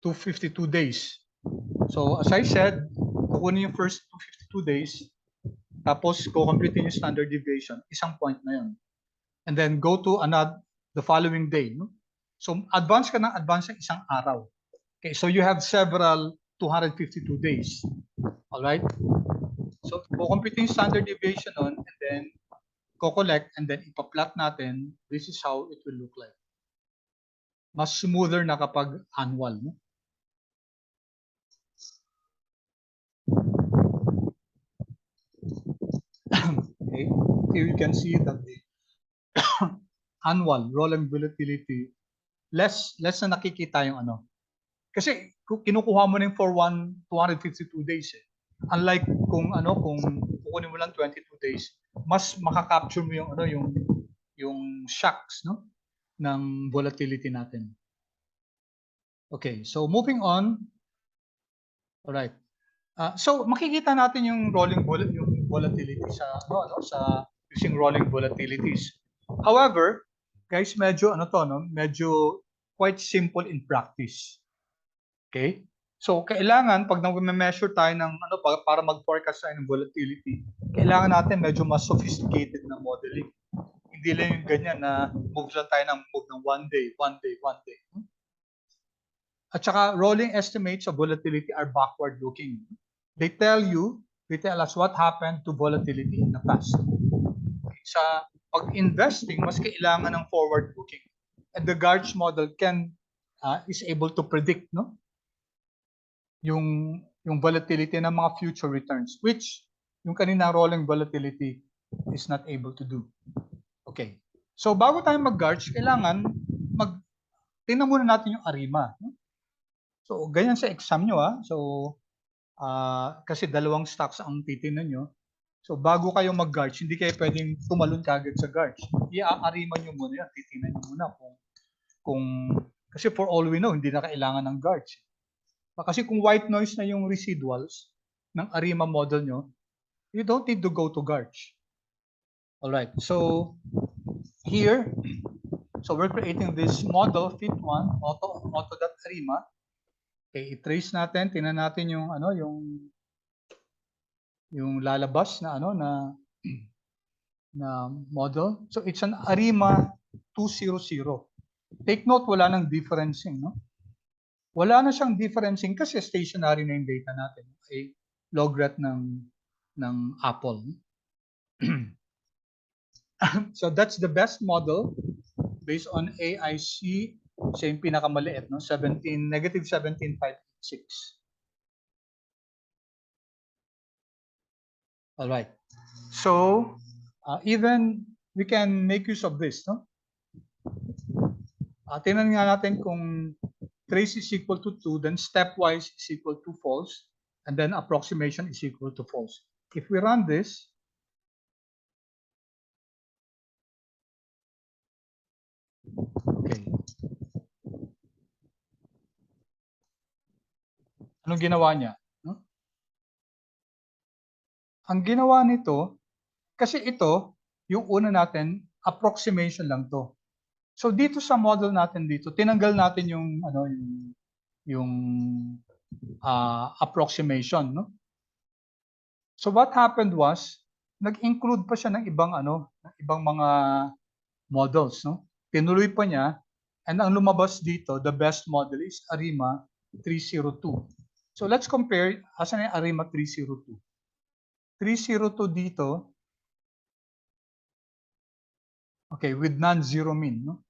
252 days. So as I said, kukunin yung first 252 days, tapos co-compute yung standard deviation, isang point na yun. And then go to the following day. No? So advance ka ng advance ng isang araw. Okay, so you have several 252 days. All right? So co-compute yung standard deviation on, and then co-collect, and then ipa-plot natin. This is how it will look like. Mas smoother na kapag annual. No? Okay, here you can see that the annual rolling volatility less na nakikita yung kasi kinukuha mo ning for 252 days eh. Unlike kung kung kukunin mo lang 22 days, mas makaka-capture mo yung shocks no ng volatility natin. Okay, so moving on. All right. So makikita natin yung volatility sa sa using rolling volatilities. However, guys, medyo medyo quite simple in practice. Okay? So kailangan pag nag-measure tayo ng para mag-forecast tayo ng volatility, kailangan natin medyo mas sophisticated na modeling. Hindi lang yung ganyan na move lang tayo ng move ng one day. At saka rolling estimates of volatility are backward looking. They tell us what happened to volatility in the past. Sa pag-investing, mas kailangan ng forward looking. And the Garch model is able to predict yung volatility ng mga future returns, which yung kanina rolling volatility is not able to do. Okay. So bago tayo mag-Garch, kailangan tingnan muna natin yung ARIMA. So ganyan sa exam nyo So kasi dalawang stocks ang titingnan nyo. So bago kayo mag-Garch, hindi kayo pwedeng tumalon kagad sa Garch. I-ARIMA nyo muna yan. Titingnan nyo muna kung kasi for all we know, hindi na kailangan ng Garch. Kasi kung white noise na yung residuals ng ARIMA model nyo, you don't need to go to Garch. Alright, so here, so we're creating this model, FINTSAR auto.arima. Okay, i-trace natin, tingnan natin yung yung lalabas na na model. So it's an ARIMA 200. Take note, wala nang differencing, no? Wala na siyang differencing kasi stationary na yung data natin. Okay? Log-ret ng Apple. So that's the best model based on AIC, siya yung pinakamaliit, no? negative 17.586. All right. So even we can make use of this, no? Tingnan nga natin kung trace is equal to 2, then stepwise is equal to false, and then approximation is equal to false. If we run this, okay. Anong ginawa niya? No? Ang ginawa nito, kasi ito, yung una natin, approximation lang to. So dito sa model natin dito, tinanggal natin yung yung approximation, no? So what happened was, nag-include pa siya ng ibang ng ibang mga models, no? Tinuloy pa niya, and ang lumabas dito, the best model is ARIMA 302. So let's compare, asan yung ARIMA 302? 302 dito, okay, with non-zero mean, no?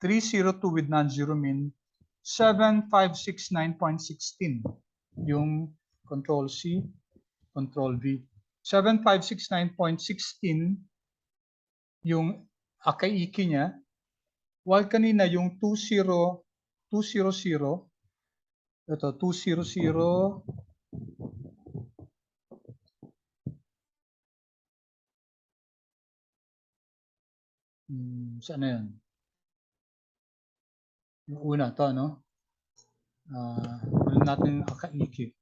302 with non-zero mean, 7569.16 yung control C, control V. 7569.16 yung akaiki niya, while kanina yung 200, ito 200, saan na yan? Yung una to, no? Ulit natin yung akaiki.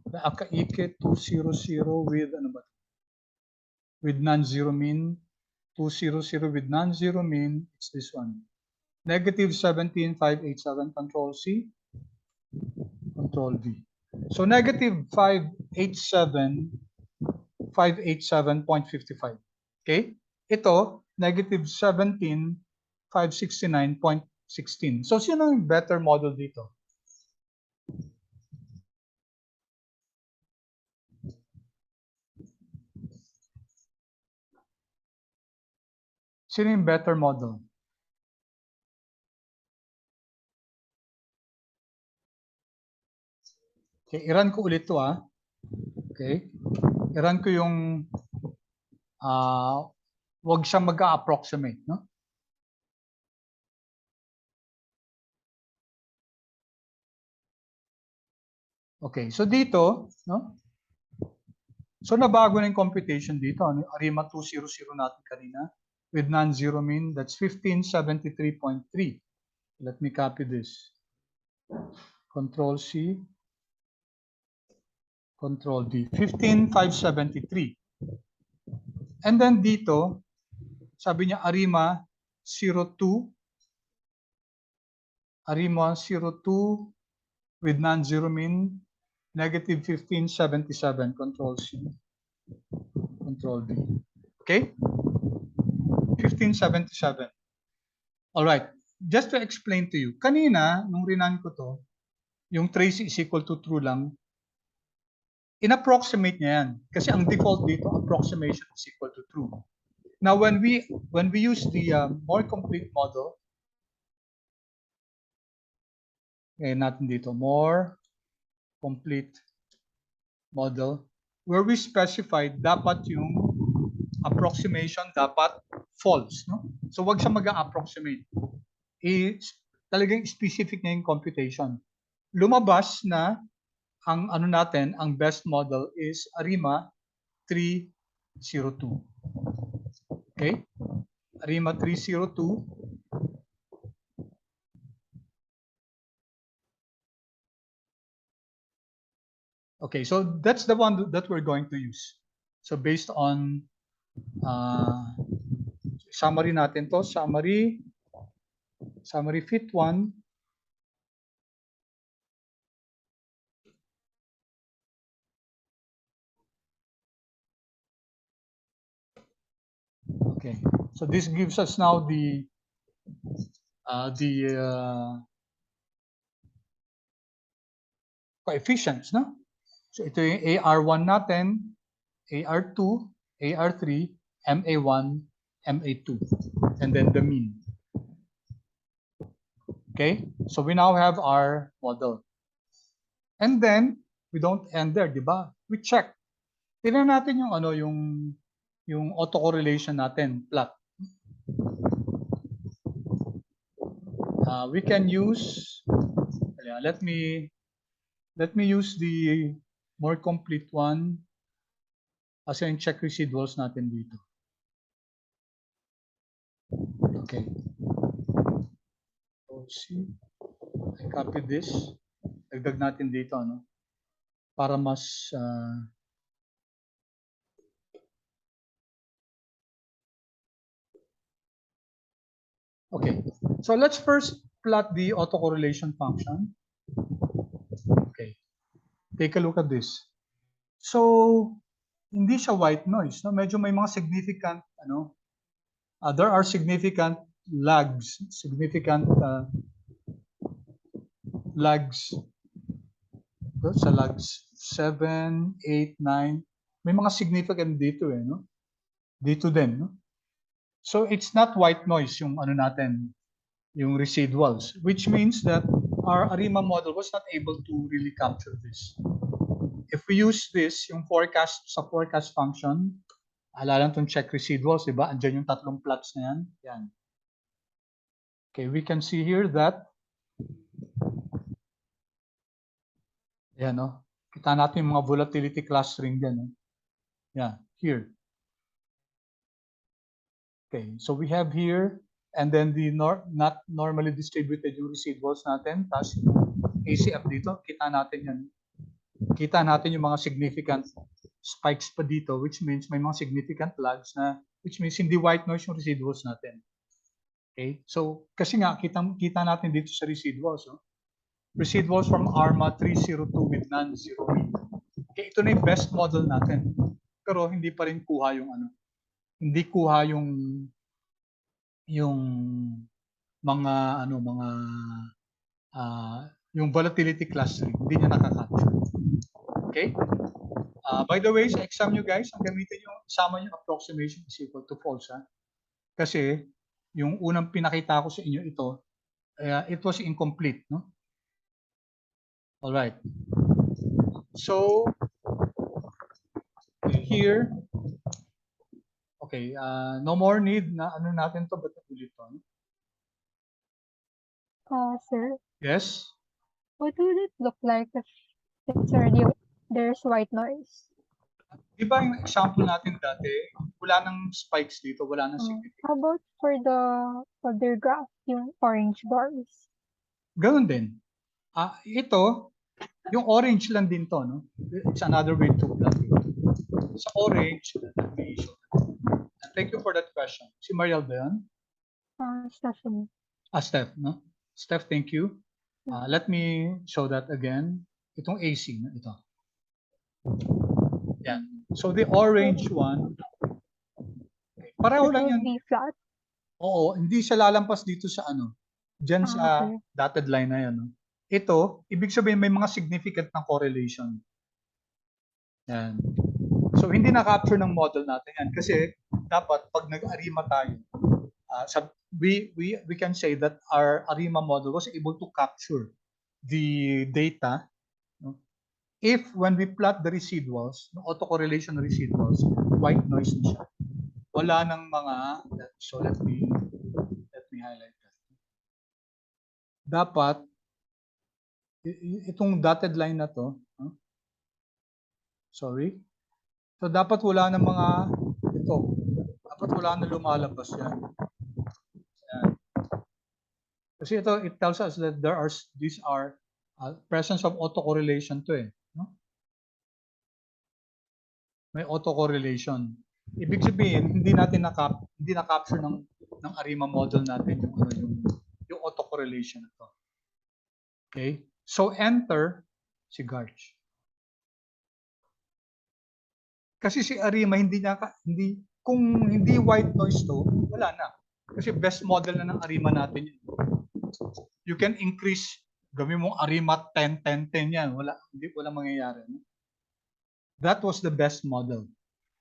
The akaiki 200 with ano ba? With non-zero mean, 200 with non-zero mean, it's this one. Negative 17,587, control C, control V. So negative 587.55. Okay? Ito, negative 17,569.16. So sino yung better model dito? Sino yung better model? Okay, i-run ko ulit to Okay? I-run ko yung wag siyang mag-approximate, no? Okay, so dito, no? So nabago na yung computation dito. ARIMA 200 natin kanina with non-zero mean, that's 1573.3. Let me copy this. Control C, Control D, 15,573. And then dito, sabi niya ARIMA 02, ARIMA 02 with non-zero mean, negative 1577, Control C, Control D. Okay? 1577. All right. Just to explain to you, kanina, nung rinan ko to, yung trace is equal to true lang, in-approximate niya yan. Kasi ang default dito, approximation is equal to true. Now, when we use the more complete model, natin dito, more complete model, where we specified dapat yung approximation dapat false, no? So wag siya mag-approximate. Talagang specific na yung computation. Lumabas na ang natin, ang best model is ARIMA 302. Okay? ARIMA 302. Okay, so that's the one that we're going to use. So based on summary natin to, summary fit 1. Okay, so this gives us now the coefficients, no? So ito yung AR1 natin, AR2, AR3, MA1, MA2, and then the mean. Okay, so we now have our model. And then, we don't end there, di ba? We check. Tignan natin yung yung autocorrelation natin, plot. We can use, let me use the more complete one kasi yung check residuals natin dito. Okay. So, see, I copy this. Dagdag natin dito, no? Para mas Okay, so let's first plot the autocorrelation function. Okay, take a look at this. So, hindi siya white noise, no? Medyo may mga significant, there are significant lags, lags, sa lags 7, 8, 9, may mga significant dito no? Dito din, no? So, it's not white noise yung natin, yung residuals, which means that our ARIMA model was not able to really capture this. If we use this, yung sa forecast function, alala itong check residuals, di ba? Andiyan yung tatlong plots na yan. Yan. Okay, we can see here that, yan, no? Kita natin yung mga volatility clustering din. No? Yeah, here. Okay, so we have here, and then the not normally distributed yung residuals natin, tapos ACF dito, kita natin yan. Kita natin yung mga significant spikes pa dito, which means may mga significant lags na, which means hindi white noise yung residuals natin. Okay, so kasi nga, kita natin dito sa residuals, no? Residuals from ARMA 302 with non-zero mean. Okay, ito na yung best model natin. Pero hindi pa rin kuha yung hindi kuha yung mga yung volatility clustering, hindi niya nakaka-capture. Okay? By the way, sa exam nyo guys, ang gamitin nyo, sama nyo approximation is equal to false. Kasi yung unang pinakita ko sa inyo ito, it was incomplete. No? Alright. So, here, okay, no more need na natin to, but ulit to. Sir, Yes? what would it look like if it's already there's white noise? Di ba yung example natin dati, wala nang spikes dito, wala nang significant. How about for the other graph, yung orange bars? Ganun din. Ito, yung orange lang din to, no? It's another way to plot it. Sa orange, let me show. Thank you for that question. Si Mariel ba yan? Stephanie. Steph, no? Steph, thank you. Let me show that again. Itong AC, no? Ito. Yeah. So the orange one, okay, pareho lang yan. Be flat. Oo, hindi siya lalampas dito sa diyan sa Okay. dotted line na yan. No? Ito, ibig sabihin may mga significant na correlation. Yan. So hindi na-capture ng model natin yan kasi dapat pag nag-ARIMA tayo, we can say that our ARIMA model was able to capture the data, no? If when we plot the residuals, no, autocorrelation residuals, white noise na siya. Wala nang mga, so let me highlight that. Dapat itong dotted line na to, sorry. So dapat wala nang mga dapat wala nang lumalabas yan. Kasi ito, it tells us that these are presence of autocorrelation to no? May autocorrelation. Ibig sabihin, hindi na-capture ng ARIMA model natin yung autocorrelation na to. Okay? So enter si Garch. Kasi si ARIMA kung hindi white noise to, wala na. Kasi best model na ng ARIMA natin yun. You can increase, gawin mong ARIMA 10, 10, 10 yan. Wala mangyayari. No? That was the best model.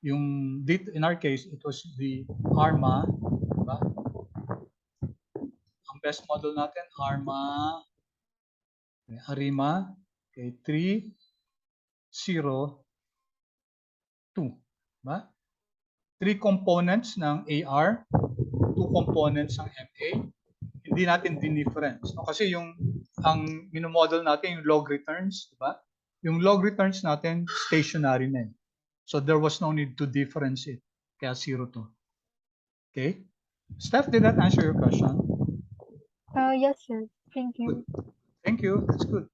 In our case, it was the ARMA. Diba? Ang best model natin, ARIMA, okay, 3, 0, 2. Diba? 3 components ng AR, 2 components ng MA. Hindi natin dinifference. No? Kasi ang minomodel natin, yung log returns, diba? Yung log returns natin, stationary na. So there was no need to differentiate. Kaya 0 to. Okay? Steph, did that answer your question? Yes, sir. Thank you. Good. Thank you. That's good.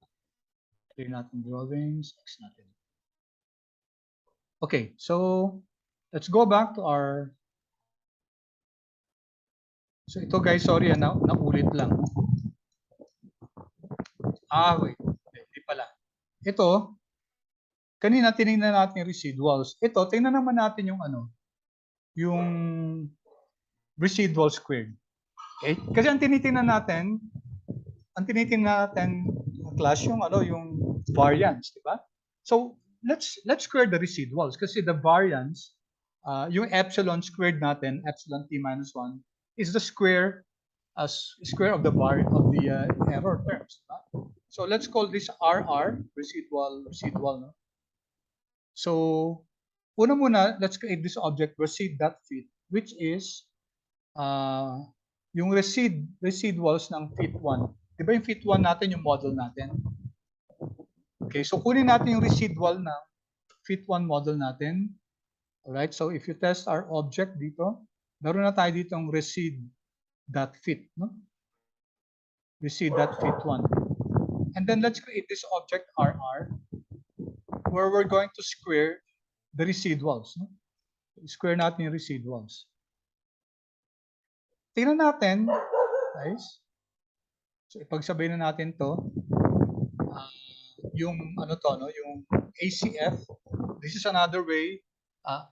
Clear natin drawings. Next natin. Okay, so let's go back to our So ito guys, sorry naulit lang. Wait. Hindi pala. Ito, kanina tinignan natin yung residuals. Ito, tingnan naman natin yung yung residual squared. Okay? Kasi ang tinitingnan natin class yung yung variance, di ba? So let's square the residuals kasi the variance, yung epsilon squared natin, epsilon t minus 1 is the square of the error terms. Diba? So let's call this RR, residual. No? So una muna, let's create this object receipt.fit, which is yung residuals ng fit1. Di ba yung fit1 natin yung model natin? Okay, so kunin natin yung residual ng fit1 model natin. Alright, so if you test our object dito, meron na tayo dito yung receipt.fit. No? Receipt.fit1. And then let's create this object RR where we're going to square the residuals. No? Square natin yung residuals. Tingnan natin, guys. So ipagsabay na natin to. Yung yung ACF. This is another way,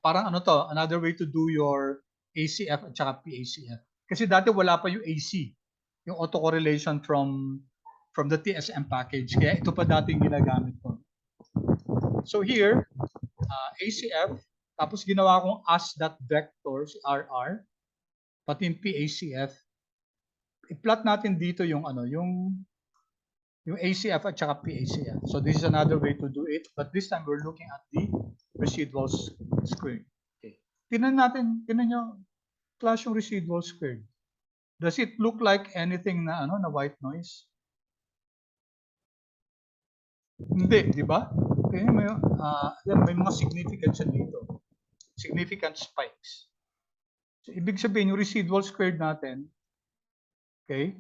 parang another way to do your ACF at saka PACF. Kasi dati wala pa yung AC, yung autocorrelation from the TSM package. Kaya ito pa dati yung ginagamit ko. So here, ACF, tapos ginawa kong as.vector si RR, pati yung PACF. I-plot natin dito yung yung ACF at saka PACF. So this is another way to do it, but this time we're looking at the residual squared. Okay. Tingnan nyo, class yung residual squared. Does it look like anything na na white noise? Hindi, di ba? Okay, may mga significance dito. Significant spikes. So ibig sabihin yung residual squared natin, okay?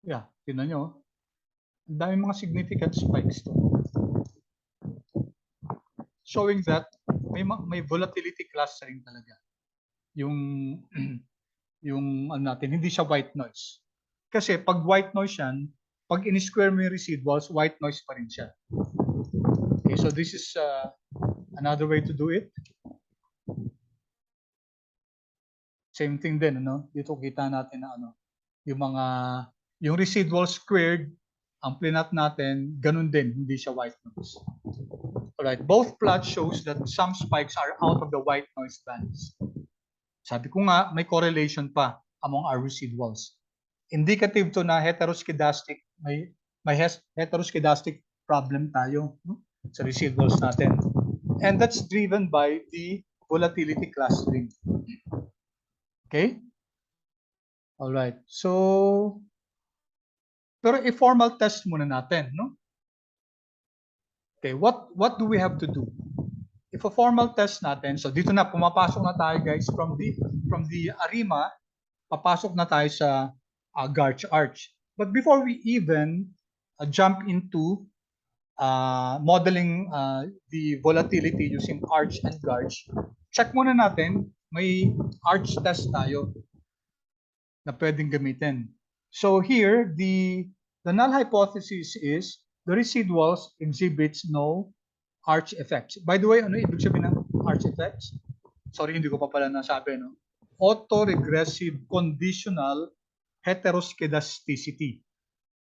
Yeah, tingnan nyo. Ang dami mga significant spikes to. Showing that may volatility clustering talaga. Yung yung natin, hindi siya white noise. Kasi pag white noise yan, pag in-square mo yung residuals, white noise pa rin siya. Okay, so this is another way to do it. Same thing din, dito kita natin na yung residual squared, ang plinat natin, ganun din, hindi siya white noise. Alright, both plots shows that some spikes are out of the white noise bands. Sabi ko nga, may correlation pa among our residuals. Indicative to na heteroscedastic, may heteroscedastic problem tayo sa residuals natin. And that's driven by the volatility clustering. Okay? Alright, so, pero i-formal test muna natin, no? Okay, what do we have to do? If a formal test natin, so dito na pumapasok na tayo guys from the ARIMA, papasok na tayo sa Garch arch. But before we even jump into modeling the volatility using arch and Garch, check muna natin, may arch test tayo na pwedeng gamitin. So here, the null hypothesis is the residuals exhibits no arch effects. By the way, ano ibig sabihin ng arch effects? Sorry, hindi ko pa pala nasabi, no? Autoregressive conditional heteroscedasticity.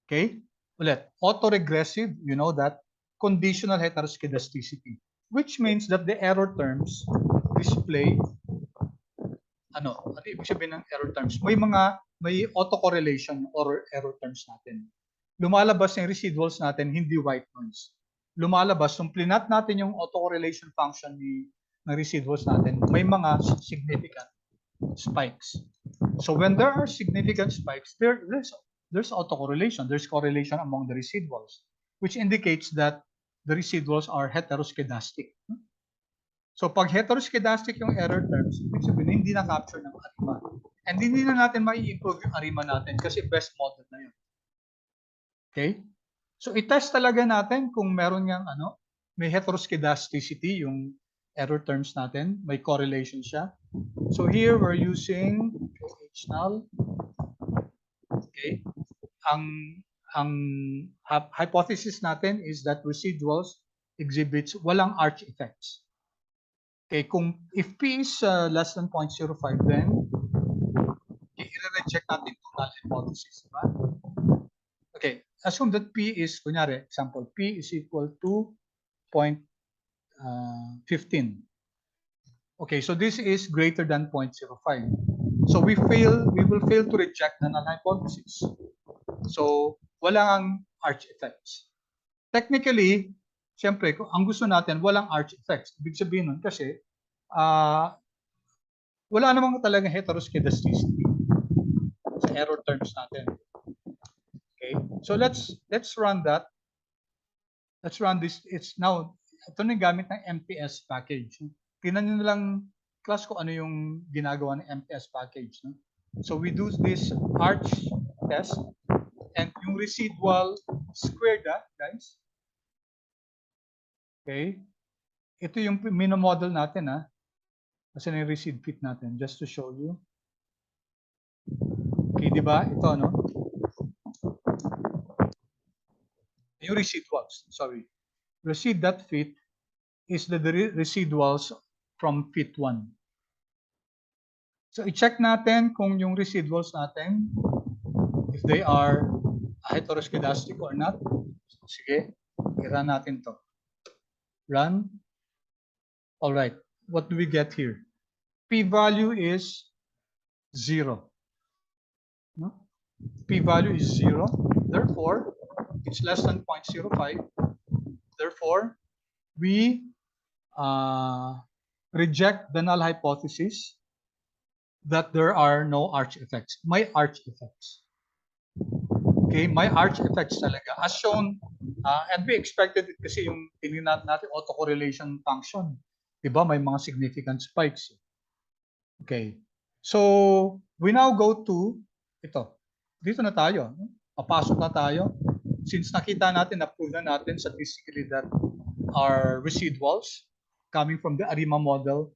Okay? Ulit, autoregressive, you know that, conditional heteroscedasticity, which means that the error terms display ano ibig sabihin ng error terms? May autocorrelation or error terms natin. Lumalabas yung residuals natin, hindi white noise. Lumalabas, nung plinat natin yung autocorrelation function ng residuals natin, may mga significant spikes. So when there are significant spikes, there's autocorrelation. There's correlation among the residuals, which indicates that the residuals are heteroscedastic. So pag heteroscedastic yung error terms, ibig sabihin hindi na-capture ng ARIMA. And hindi na natin mai-improve yung ARIMA natin kasi best model na yun. Okay? So i-test talaga natin kung meron ngang may heteroscedasticity yung error terms natin. May correlation siya. So here we're using null. Okay. Ang hypothesis natin is that residuals exhibits walang arch effects. Okay, if P is less than 0.05, then i-reject natin itong null hypothesis. Diba? Okay, assume that P is, kunyari, example, P is equal to 0.15. Okay, so this is greater than 0.05. So we will fail to reject the null hypothesis. So walang arch effects. Technically, siyempre, ang gusto natin, walang arch effects. Ibig sabihin nun kasi, wala namang talagang heteroscedasticity sa error terms natin. Okay, so let's run that. Let's run this. It's now, ito na yung gamit ng MPS package. Tingnan nyo na lang, class, ko ano yung ginagawa ng MPS package. No? So we do this arch test, and yung residual squared, guys. Okay, ito yung minomodel natin, kasi na yung resid fit natin, just to show you. Okay, di ba? Ito, no? Yung residuals, sorry. Resid that fit is the residuals from fit 1. So, i-check natin kung yung residuals natin, if they are heteroscedastic or not. Sige, i-run natin to. Run. All right. What do we get here? P-value is 0. No? P-value is 0. Therefore, it's less than 0.05. Therefore, we reject the null hypothesis that there are no arch effects. May arch effects. Okay, may arch effects talaga. As shown, and we expected it kasi yung tinignan natin autocorrelation function. Diba? May mga significant spikes. Okay. So, we now go to ito. Dito na tayo. Papasok na tayo. Since nakita natin, na-prove na natin statistically that our residuals coming from the ARIMA model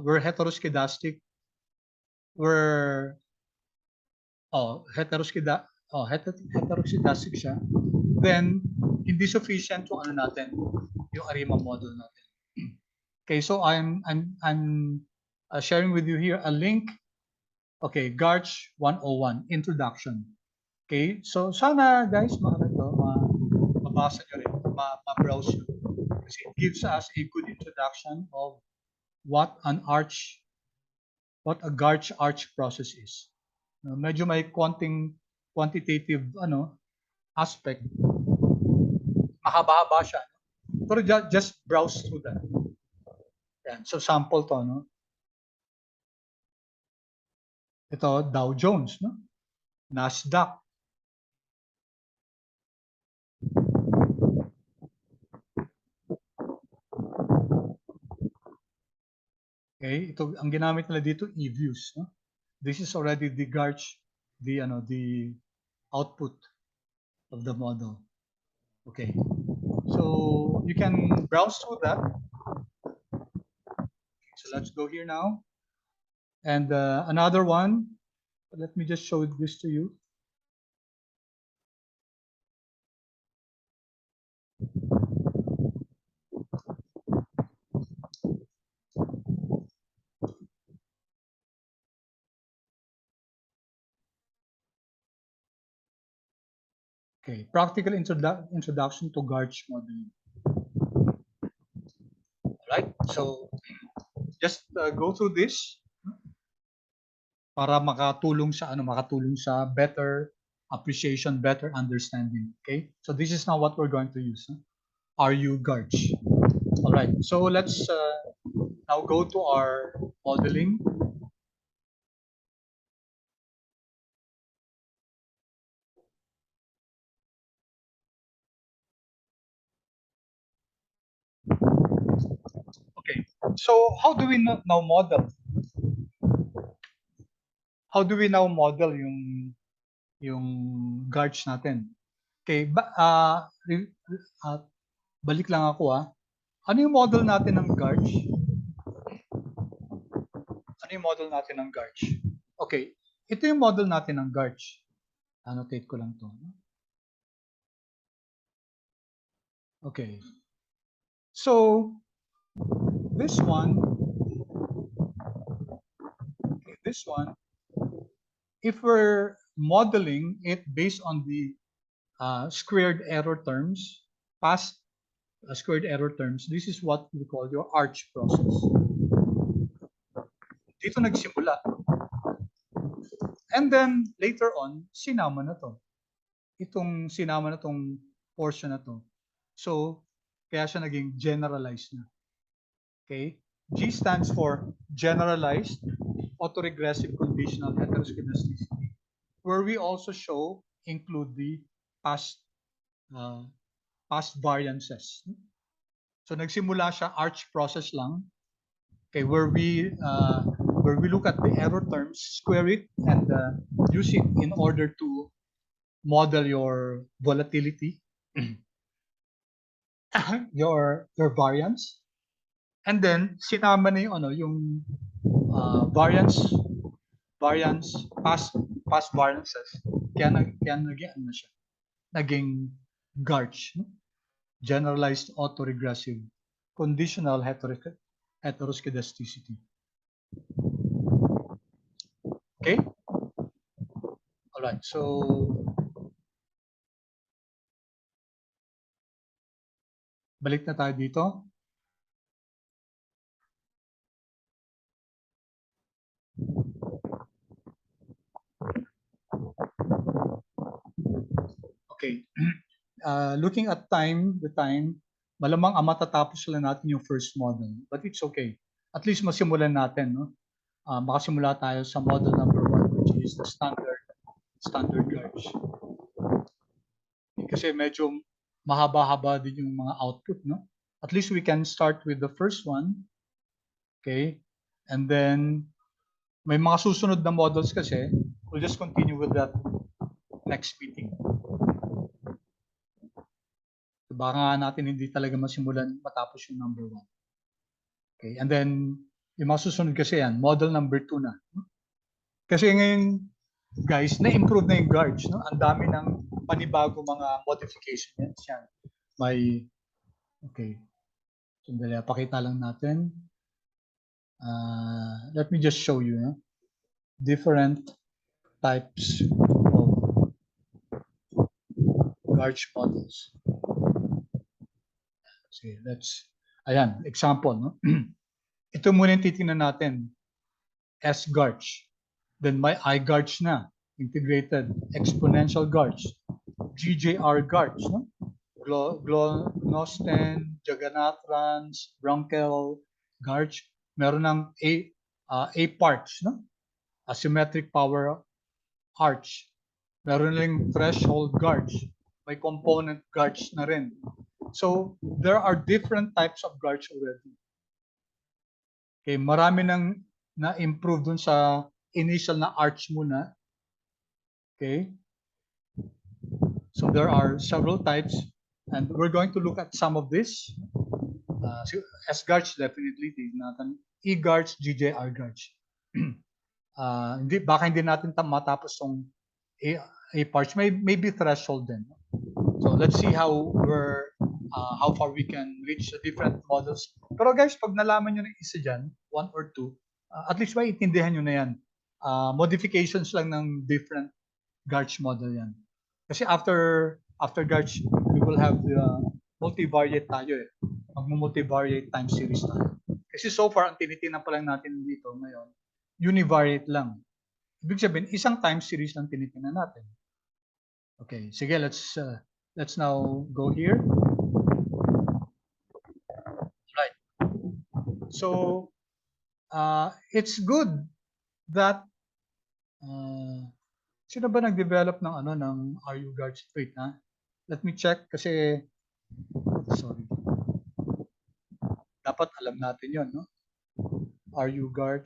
were heteroscedastic, were heteroscedastic siya, then hindi sufficient yung ano natin, yung ARIMA model natin. Okay, so I'm sharing with you here a link. Okay, Garch 101 introduction. Okay, so sana guys mabasa nyo rin, ma-browse nyo. Kasi it gives us a good introduction of what a Garch arch process is. Medyo may quantitative aspect. Mahaba-haba siya. Pero just browse through that. Yan. So sample to, no? Ito, Dow Jones, no? Nasdaq. Okay, ito ang ginamit nila dito, e-views, no? This is already the Garch, the output of the model. Okay, so you can browse through that. So let's go here now. And another one, let me just show this to you. Okay, practical introduction to Garch modeling. All right, so just go through this para makatulong sa better appreciation, better understanding. Okay, so this is now what we're going to use. RU Garch. All right, so let's now go to our modeling. Okay, so how do we now model? How do we now model yung Garch natin? Okay, balik lang ako Ano yung model natin ng Garch? Ano yung model natin ng Garch? Okay, ito yung model natin ng Garch. Annotate ko lang to. Okay. So, this one, if we're modeling it based on the squared error terms, past squared error terms, this is what we call your arch process. Dito nagsimula. And then, later on, sinama na to. Itong sinama na tong portion na to. So, kaya siya naging generalized na. Okay? G stands for generalized autoregressive conditional heteroscedasticity, where we also include the past variances. So nagsimula siya arch process lang, okay, where we look at the error terms, square it, and use it in order to model your volatility, your variance, and then sinama na yung variance, past variances, kaya naging ano siya, naging Garch, no? Generalized autoregressive conditional heteroscedasticity. Okay? All right. So balik na tayo dito. Okay. Looking at the time, malamang matatapos lang natin yung first model. But it's okay. At least masimulan natin, no? Makasimula tayo sa model number 1, which is the standard Garch. Kasi medyo mahaba-haba din yung mga output, no? At least we can start with the first one. Okay? And then, may mga susunod na models kasi, we'll just continue with that next meeting. Baka natin hindi talaga masimulan matapos yung number 1. Okay? And then, yung mga susunod kasi yan, model number 2 na. Kasi ngayon, guys, na-improve na yung Garch. No? Ang dami ng panibago mga modifications yan. May, okay. Sandali, pakita lang natin. Let me just show you. No? Different types of Garch models. Okay, ayan, example. No? Ito muna yung titingnan natin. S-Garch. Then may I-Garch na. Integrated exponential Garch. GJR Garch. No? Gnosten, Jagannathrans, Brunkel, Garch. Meron ng A-Parch. No? Asymmetric power arch. Meron lang threshold Garch. May component Garch na rin. So, there are different types of Garch already. Okay, marami nang na-improve dun sa initial na arch muna. Okay? So, there are several types and we're going to look at some of this. S-Garch definitely, E-Garch, GJR Garch. Baka hindi natin matapos tong A-Parch. Maybe threshold din. So let's see how far we can reach the different models. Pero guys, pag nalaman nyo ng isa dyan, 1 or 2, at least maiintindihan nyo na yan. Modifications lang ng different Garch model yan. Kasi after Garch, we will have the multivariate tayo eh. Mag-multivariate time series tayo. Kasi so far, ang tinitingnan pa lang natin dito ngayon, univariate lang. Ibig sabihin, isang time series lang tinitingnan natin. Okay, sige, let's now go here. Right. So, it's good that sino ba nag-develop ng ng AUg? Wait, let me check kasi sorry. Dapat alam natin 'yon, no? AUg.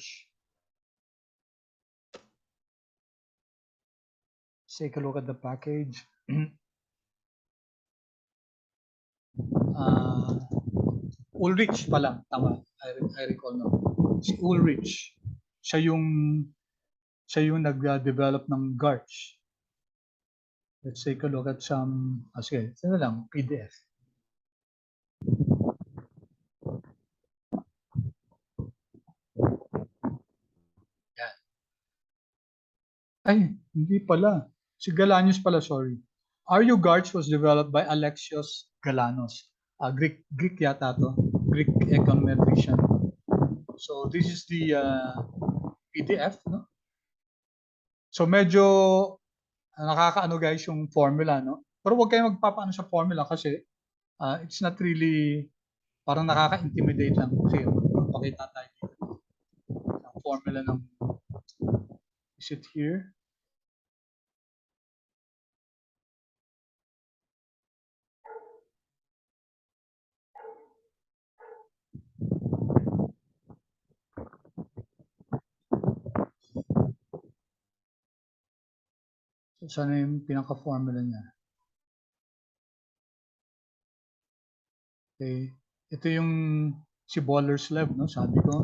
Take a look at the package. Ulrich pala, tama. I recall now. Si Ulrich. Siya yung nag-develop ng Garch. Let's take a look at some, sige, sino lang, PDF. Yan. Ay, hindi pala. Si Galanos pala, sorry. AUg was developed by Alexios Galanos. Greek yata to. Greek econometrician. So this is the PDF, no? So medyo nakakaano guys yung formula, no? Pero huwag kayong magpapaano sa formula kasi it's not really, parang nakaka-intimidate lang. Kasi pakita tayo dito. Ang formula ng, is it here? So sana yung pinaka-formula niya. Okay. Ito yung si Boleslav, no? Sabi ko.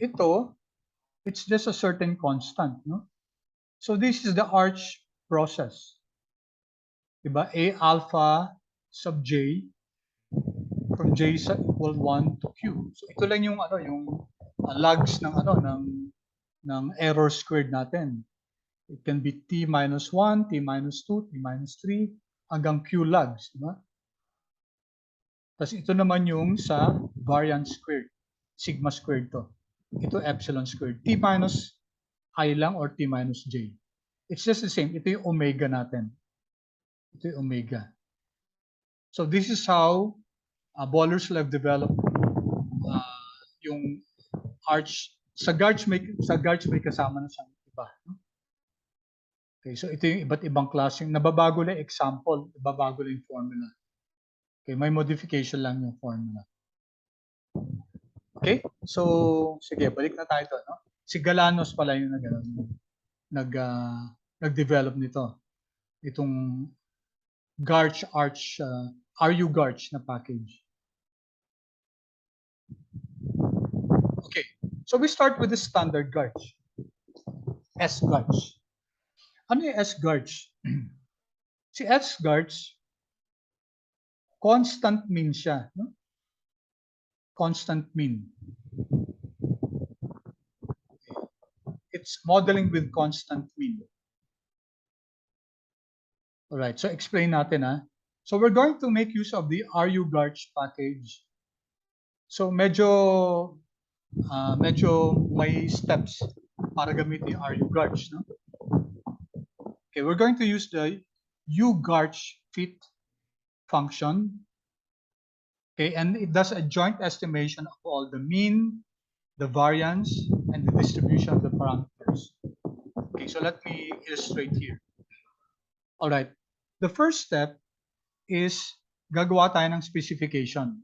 Ito, it's just a certain constant, no? So this is the arch process. Diba? A alpha sub j from j equal 1 to q. So ito lang yung ano, yung logs ng ano ng error squared natin. It can be t minus 1, t minus 2, t minus 3 hanggang q logs, diba? Tapos ito naman yung sa variance squared, sigma squared to. Ito epsilon squared. T minus I lang or T minus J. It's just the same. Ito yung omega natin. Ito yung omega. So this is how Boleslav developed yung arch. Sa Garch may kasama na siyang iba. Okay, so ito yung iba't ibang klaseng. Nababago lang example, nababago lang yung formula. Okay, may modification lang yung formula. Okay? So, sige, balik na tayo to, no? Si Galanos pala yung nag-develop nito. Itong Garch AUg na package. Okay. So we start with the standard Garch. S-Garch. Ano yung S-Garch? Si S-Garch, constant mean siya, no? Constant mean. It's modeling with constant mean. All right, so explain natin ha. So we're going to make use of the AUg package. So medyo may steps para gamitin yung AUg, no? Okay, we're going to use the ugarch fit function. Okay, and it does a joint estimation of all the mean, the variance, and the distribution of the parameters. Okay, so let me illustrate here. All right, the first step is gagawa tayo ng specification.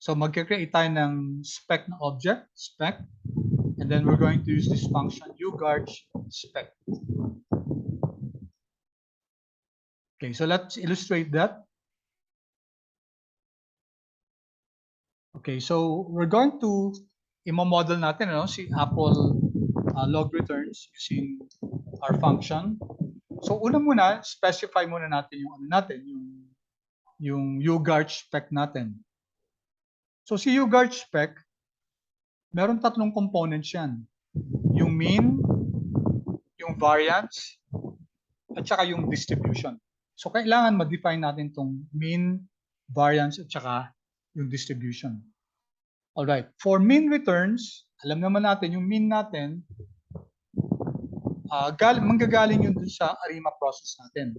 So magkakreate tayo ng spec na object, spec, and then we're going to use this function ugarch spec. Okay, so let's illustrate that. Okay, so we're going to i-model natin si Apple log returns using our function. So una muna, specify muna natin yung ugarch spec natin. So si ugarch spec, meron tatlong components yan. Yung mean, yung variance, at saka yung distribution. So kailangan ma-define natin tong mean, variance, at saka yung distribution. Alright, for mean returns, alam naman natin yung mean natin, manggagaling yun dun sa ARIMA process natin.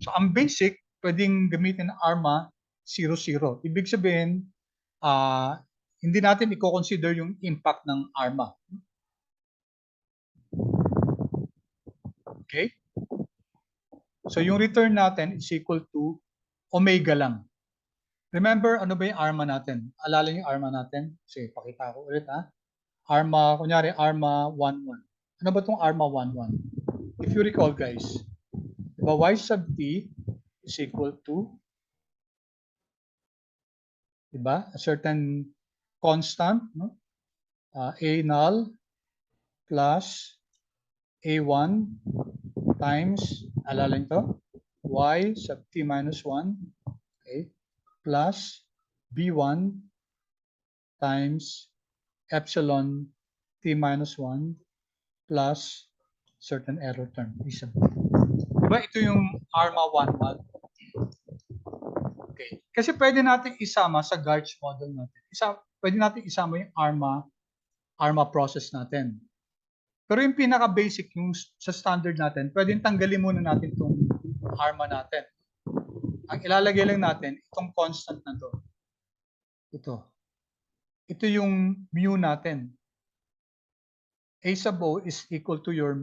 So ang basic, pwedeng gamitin ng ARMA 00. Ibig sabihin, hindi natin i-consider yung impact ng ARMA. Okay? So yung return natin is equal to omega lang. Remember, ano ba yung ARMA natin? Alala niyo yung ARMA natin? Sige, pakita ko ulit ha. ARMA, kunyari ARMA 11. Ano ba itong ARMA 11? If you recall guys, diba y sub t is equal to, diba? A certain constant, no? A null plus A1 times, alala nito, y sub t minus 1, okay, plus B1 times epsilon t minus 1 plus certain error term. Diba ito yung ARMA 1-1? Okay. Kasi pwede natin isama sa Garch model natin. Pwede natin isama yung ARMA process natin. Pero yung pinaka-basic, yung sa standard natin, pwedeng tanggalin muna natin itong ARMA natin. Ang ilalagay lang natin, itong constant na to. Ito yung mu natin. A sub O is equal to your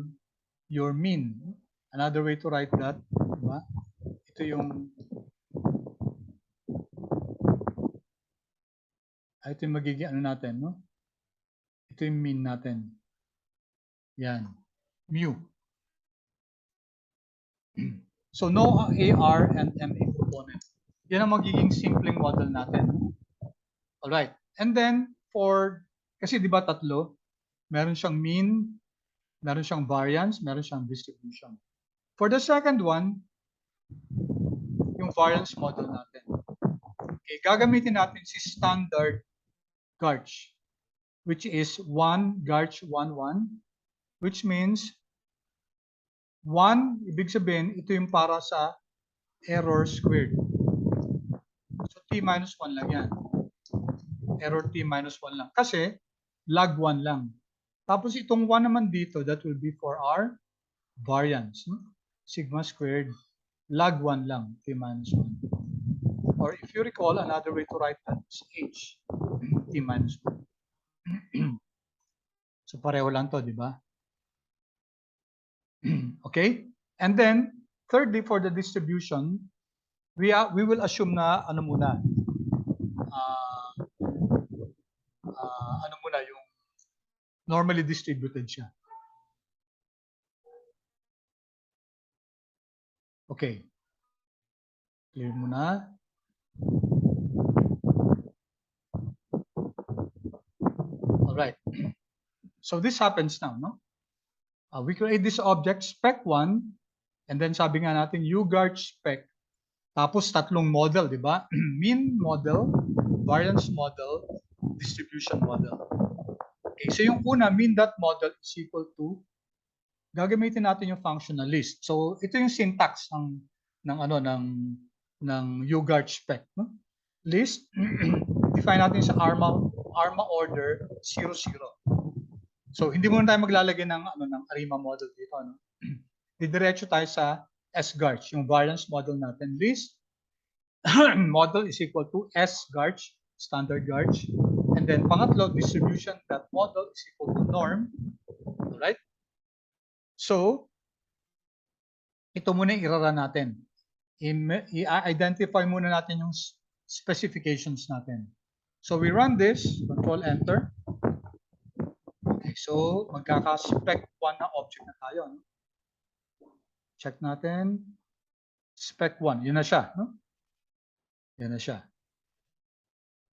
mean. Another way to write that, diba? Ito yung magiging ano natin, no? Ito yung mean natin. Yan. Mu. So, no AR and MA component. Yan ang magiging simpleng model natin. Alright. And then, kasi di ba tatlo, meron siyang mean, meron siyang variance, meron siyang distribution. For the second one, yung variance model natin. Okay, gagamitin natin si standard Garch, which is 1 Garch 1, 1, which means 1, ibig sabihin, ito yung para sa error squared. So, t minus 1 lang yan. Error t minus 1 lang. Kasi, log 1 lang. Tapos, itong 1 naman dito, that will be for our variance. Sigma squared, log 1 lang, t minus 1. Or if you recall, another way to write that is h, t minus 1. So, pareho lang to, di ba? Okay? And then, thirdly, for the distribution, we will assume na ano muna, yung normally distributed siya. Okay. Clear muna. All right. So this happens now, no? We create this object spec 1, and then sabi nga natin Garch spec. Tapos tatlong model, di ba? Mean model, variance model, distribution model. Okay, so yung una, mean.model is equal to, gagamitin natin yung functional list. So ito yung syntax ng Garch spec, no? List, define natin sa ARMA order 0, 0. So hindi muna tayo maglalagay ng ARIMA model dito, no? Didiretso tayo sa S-Garch, yung variance model natin. List model is equal to S-Garch, standard Garch. And then pangatlo, distribution.model is equal to norm. Alright? So, ito muna irara natin. I-identify muna natin yung specifications natin. So we run this, control enter. Okay, so magkaka-spec 1 na object na tayo. No? Check natin. Spec 1, yun na siya. No? Yan na siya.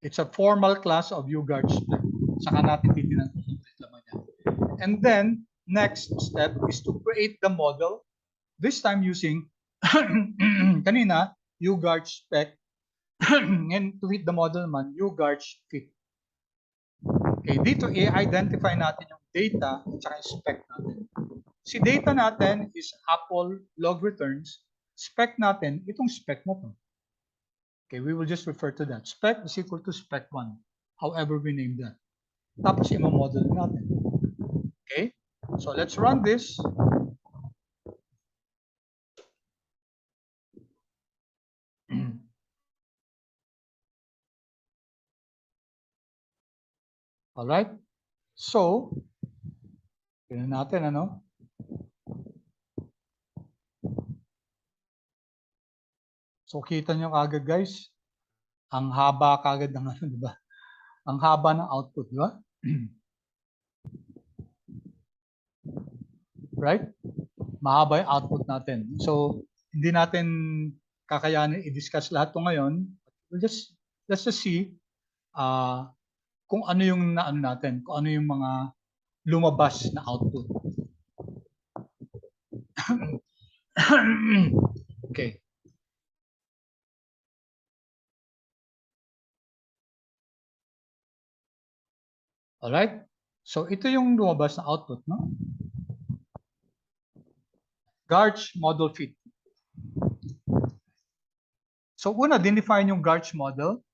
It's a formal class of Garch spec. Saka natin titignan kung complete laman yan. And then, next step is to create the model. This time using, kanina, Garch spec. And to hit the model naman, Garch fit. Okay, dito i-identify natin yung data at saka yung spec natin. Si data natin is Apple log returns. Spec natin, itong spec na to. Okay, we will just refer to that. Spec is equal to spec 1. However we name that. Tapos i-model natin. Okay, so let's run this. Alright, so, tignan natin ano. So kita nyo kagad guys, ang haba kagad ng ano, di ba? Ang haba ng output, di ba? Right? Mahaba yung output natin. So hindi natin kakayanin i-discuss lahat to ngayon. Let's just see kung ano yung naano natin, kung ano yung mga lumabas na output. Okay. Alright? So, ito yung lumabas na output, no? Garch model fit. So, una, define yung Garch model.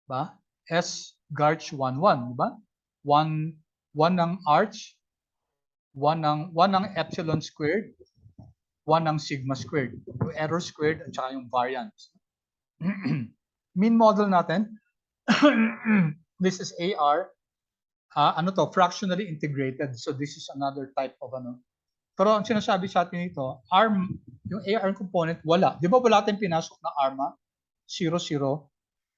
Ba? S Garch 1, 1, di ba? 1 ng arch, 1 ng epsilon squared, 1 ng sigma squared. Yung error squared at saka yung variance. Mean model natin, this is AR. Ano to? Fractionally integrated. So this is another type of ano. Pero ang sinasabi sa atin ito, yung AR component, wala. Di ba wala tayong pinasok na ARMA? 0, 0,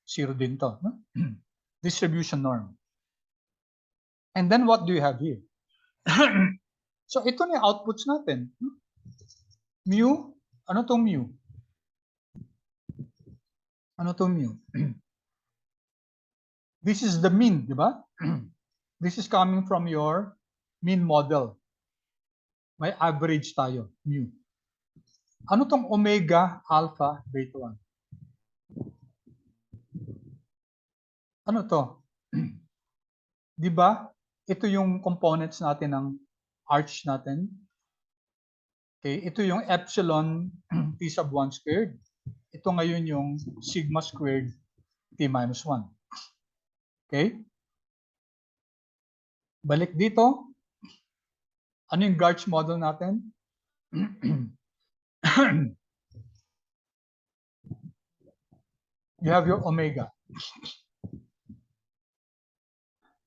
0 din to. No? Distribution norm. And then what do you have here? So ito na yung outputs natin. Mu, ano tong mu? Ano tong mu? This is the mean, di ba? This is coming from your mean model. May average tayo, mu. Ano tong omega, alpha, beta 1? Ano to? Di ba? Ito yung components natin ng arch natin. Okay, ito yung epsilon t sub 1 squared. Ito ngayon yung sigma squared t minus 1. Okay? Balik dito. Ano yung Garch model natin? You have your omega.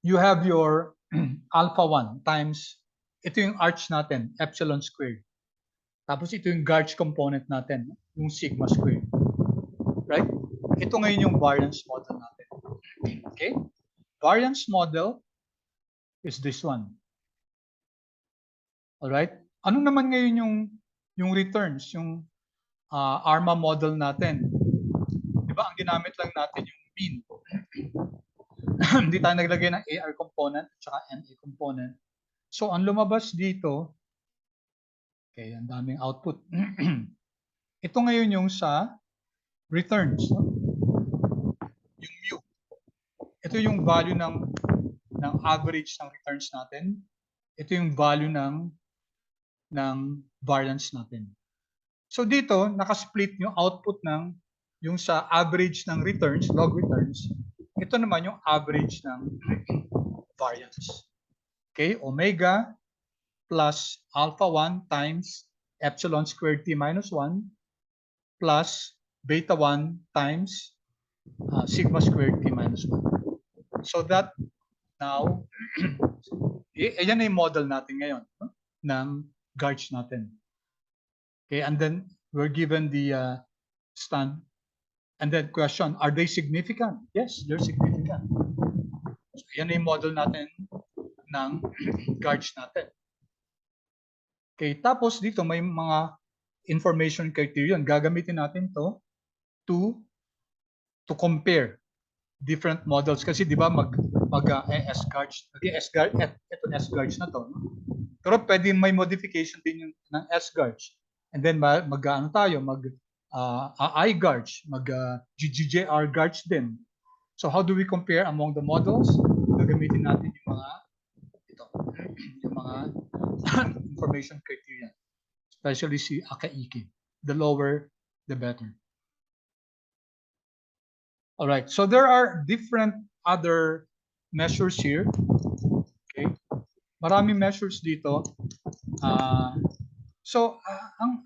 You have your alpha 1 times, ito yung arch natin, epsilon squared. Tapos ito yung Garch component natin, yung sigma squared. Right? Ito ngayon yung variance model natin. Okay? Variance model is this one. Alright? Ano naman ngayon yung returns, yung ARMA model natin? Diba, ang ginamit lang natin yung mean. Hindi tayo naglagay ng AR component at saka MA component. So, ang lumabas dito, okay, ang daming output. Ito ngayon yung sa returns. No? Yung mu. Ito yung value ng average ng returns natin. Ito yung value ng variance natin. So dito, nakasplit yung output ng yung sa average ng returns, log returns. Ito naman yung average ng variance. Okay, omega plus alpha 1 times epsilon squared t minus 1 plus beta 1 times sigma squared t minus 1. So that now, ayan na yung model natin ngayon, no? Ng Garch natin. Okay, and then we're given the stand, and then question, are they significant? Yes, they're significant. So ayan na yung model natin ng Garch natin. Okay, tapos dito may mga information criterion. Gagamitin natin to compare different models kasi di ba S-Garch, ito S-Garch na to. No? Pero pwede may modification din yung ng S-Garch. And then mag-ano tayo, I-Garch, GGJR Garch din. So how do we compare among the models? Gagamitin natin yung mga yung mga information criteria. Especially si Akaike. The lower, the better. All right, so there are different other measures here. Okay, maraming measures dito.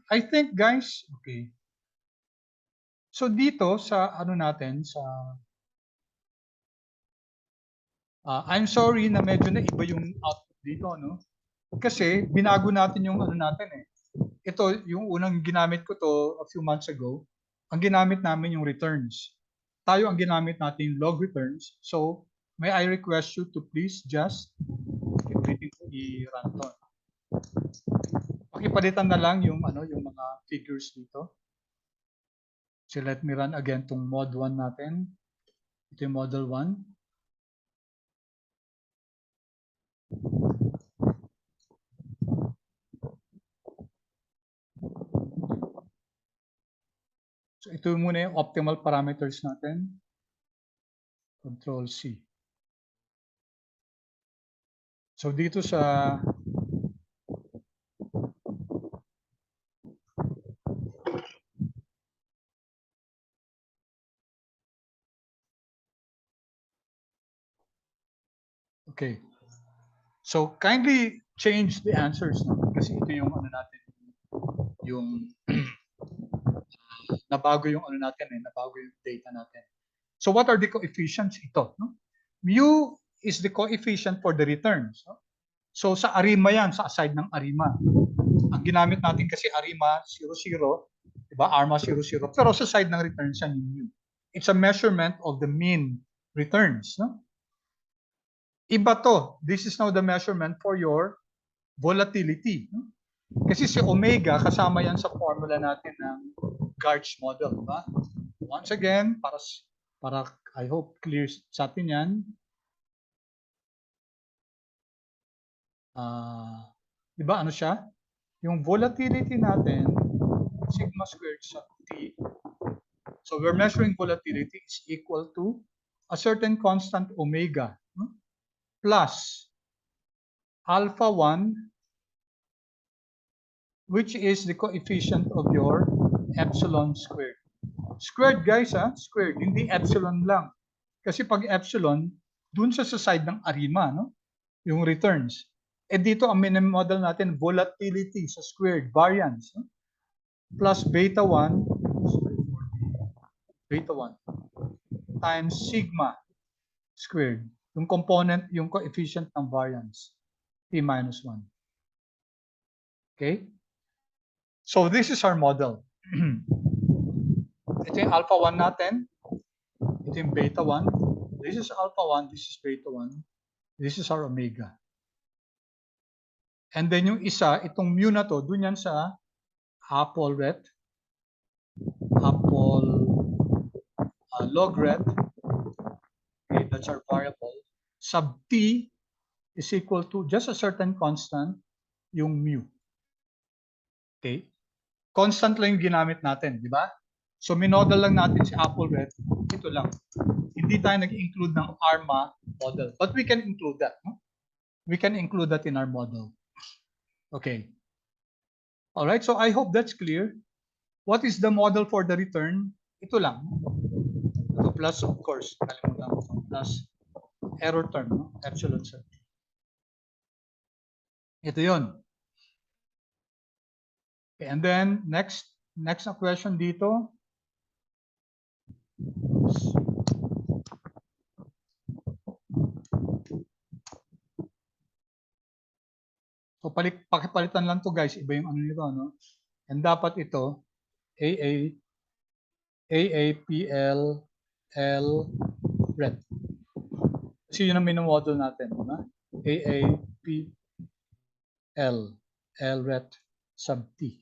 I think guys, okay. So dito sa ano natin sa I'm sorry na medyo na iba yung output dito, no? Kasi binago natin yung ano natin eh. Ito yung unang ginamit ko to a few months ago. Ang ginamit namin yung returns. Tayo ang ginamit natin yung log returns. So may I request you to please just i-run to. Pakipalitan na lang yung ano yung mga figures dito. So let me run again tong mod 1 natin. Ito yung model 1. So ito muna yung optimal parameters natin. Control C. So dito sa okay. So kindly change the answers no? Kasi ito yung ano natin, yung nabago yung ano natin nabago yung data natin. So what are the coefficients? Ito, no? Mu is the coefficient for the returns. No? So sa ARIMA yan, sa aside ng ARIMA. Ang ginamit natin kasi ARIMA 00, diba? ARMA 00, pero sa side ng returns yan yung mu. It's a measurement of the mean returns. No? Iba to. This is now the measurement for your volatility. No? Kasi si omega, kasama yan sa formula natin ng Garch model. Diba? Once again, para I hope clear sa atin yan. Diba ano siya? Yung volatility natin, sigma squared sa t. So we're measuring volatility is equal to a certain constant omega plus alpha 1, which is the coefficient of your epsilon squared. Squared guys squared, hindi epsilon lang. Kasi pag epsilon, dun sa side ng ARIMA, no? Yung returns. Eh dito ang minimum model natin, volatility sa squared, variance, no? Plus beta 1, beta 1 times sigma squared. Yung component, yung coefficient ng variance, t minus 1. Okay? So this is our model. Ito yung alpha 1 natin. Ito yung beta 1. This is alpha 1, this is beta 1. This is our omega. And then yung isa, itong mu na to, dun yan sa apple ret, apple log ret. Okay, that's our variable. Sub t is equal to just a certain constant, yung mu. Okay? Constant lang yung ginamit natin, di ba? So minodel lang natin si apple ret, ito lang. Hindi tayo nag-include ng ARMA model. But we can include that. No? We can include that in our model. Okay. All right, so I hope that's clear. What is the model for the return? Ito lang. Ito plus, of course, kalimutan ko. Plus error term, no? Epsilon sub. Ito yun. Okay, and then next na question dito. So pakipalitan lang to guys, iba yung ano nito, no? And dapat ito AAPL L ret. Kasi yun ang minimodel natin, di ba? AAPL L ret sub t.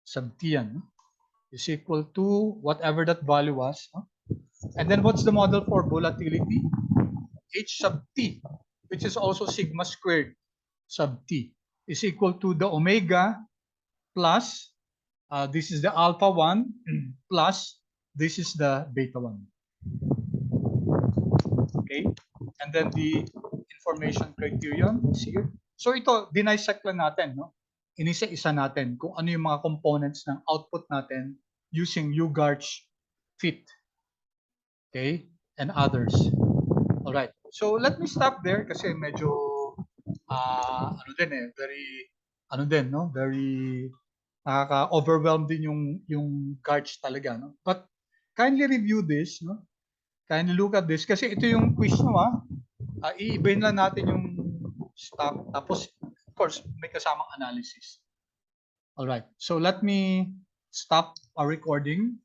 Sub t yan, no? Is equal to whatever that value was, no? And then what's the model for volatility? H sub t, which is also sigma squared sub t, is equal to the omega plus, this is the alpha 1 plus, this is the beta 1. Okay? And then the information criterion is here. So ito, dinisect lang natin, no? Inisa-isa natin kung ano yung mga components ng output natin using Garch fit. Okay? And others. All right. So let me stop there kasi medyo very nakaka-overwhelm din yung Garch talaga, no? But kindly review this, no? Kindly look at this kasi ito yung quiz nyo, iibahin lang natin yung stuff tapos of course may kasamang analysis. All right. So let me stop our recording.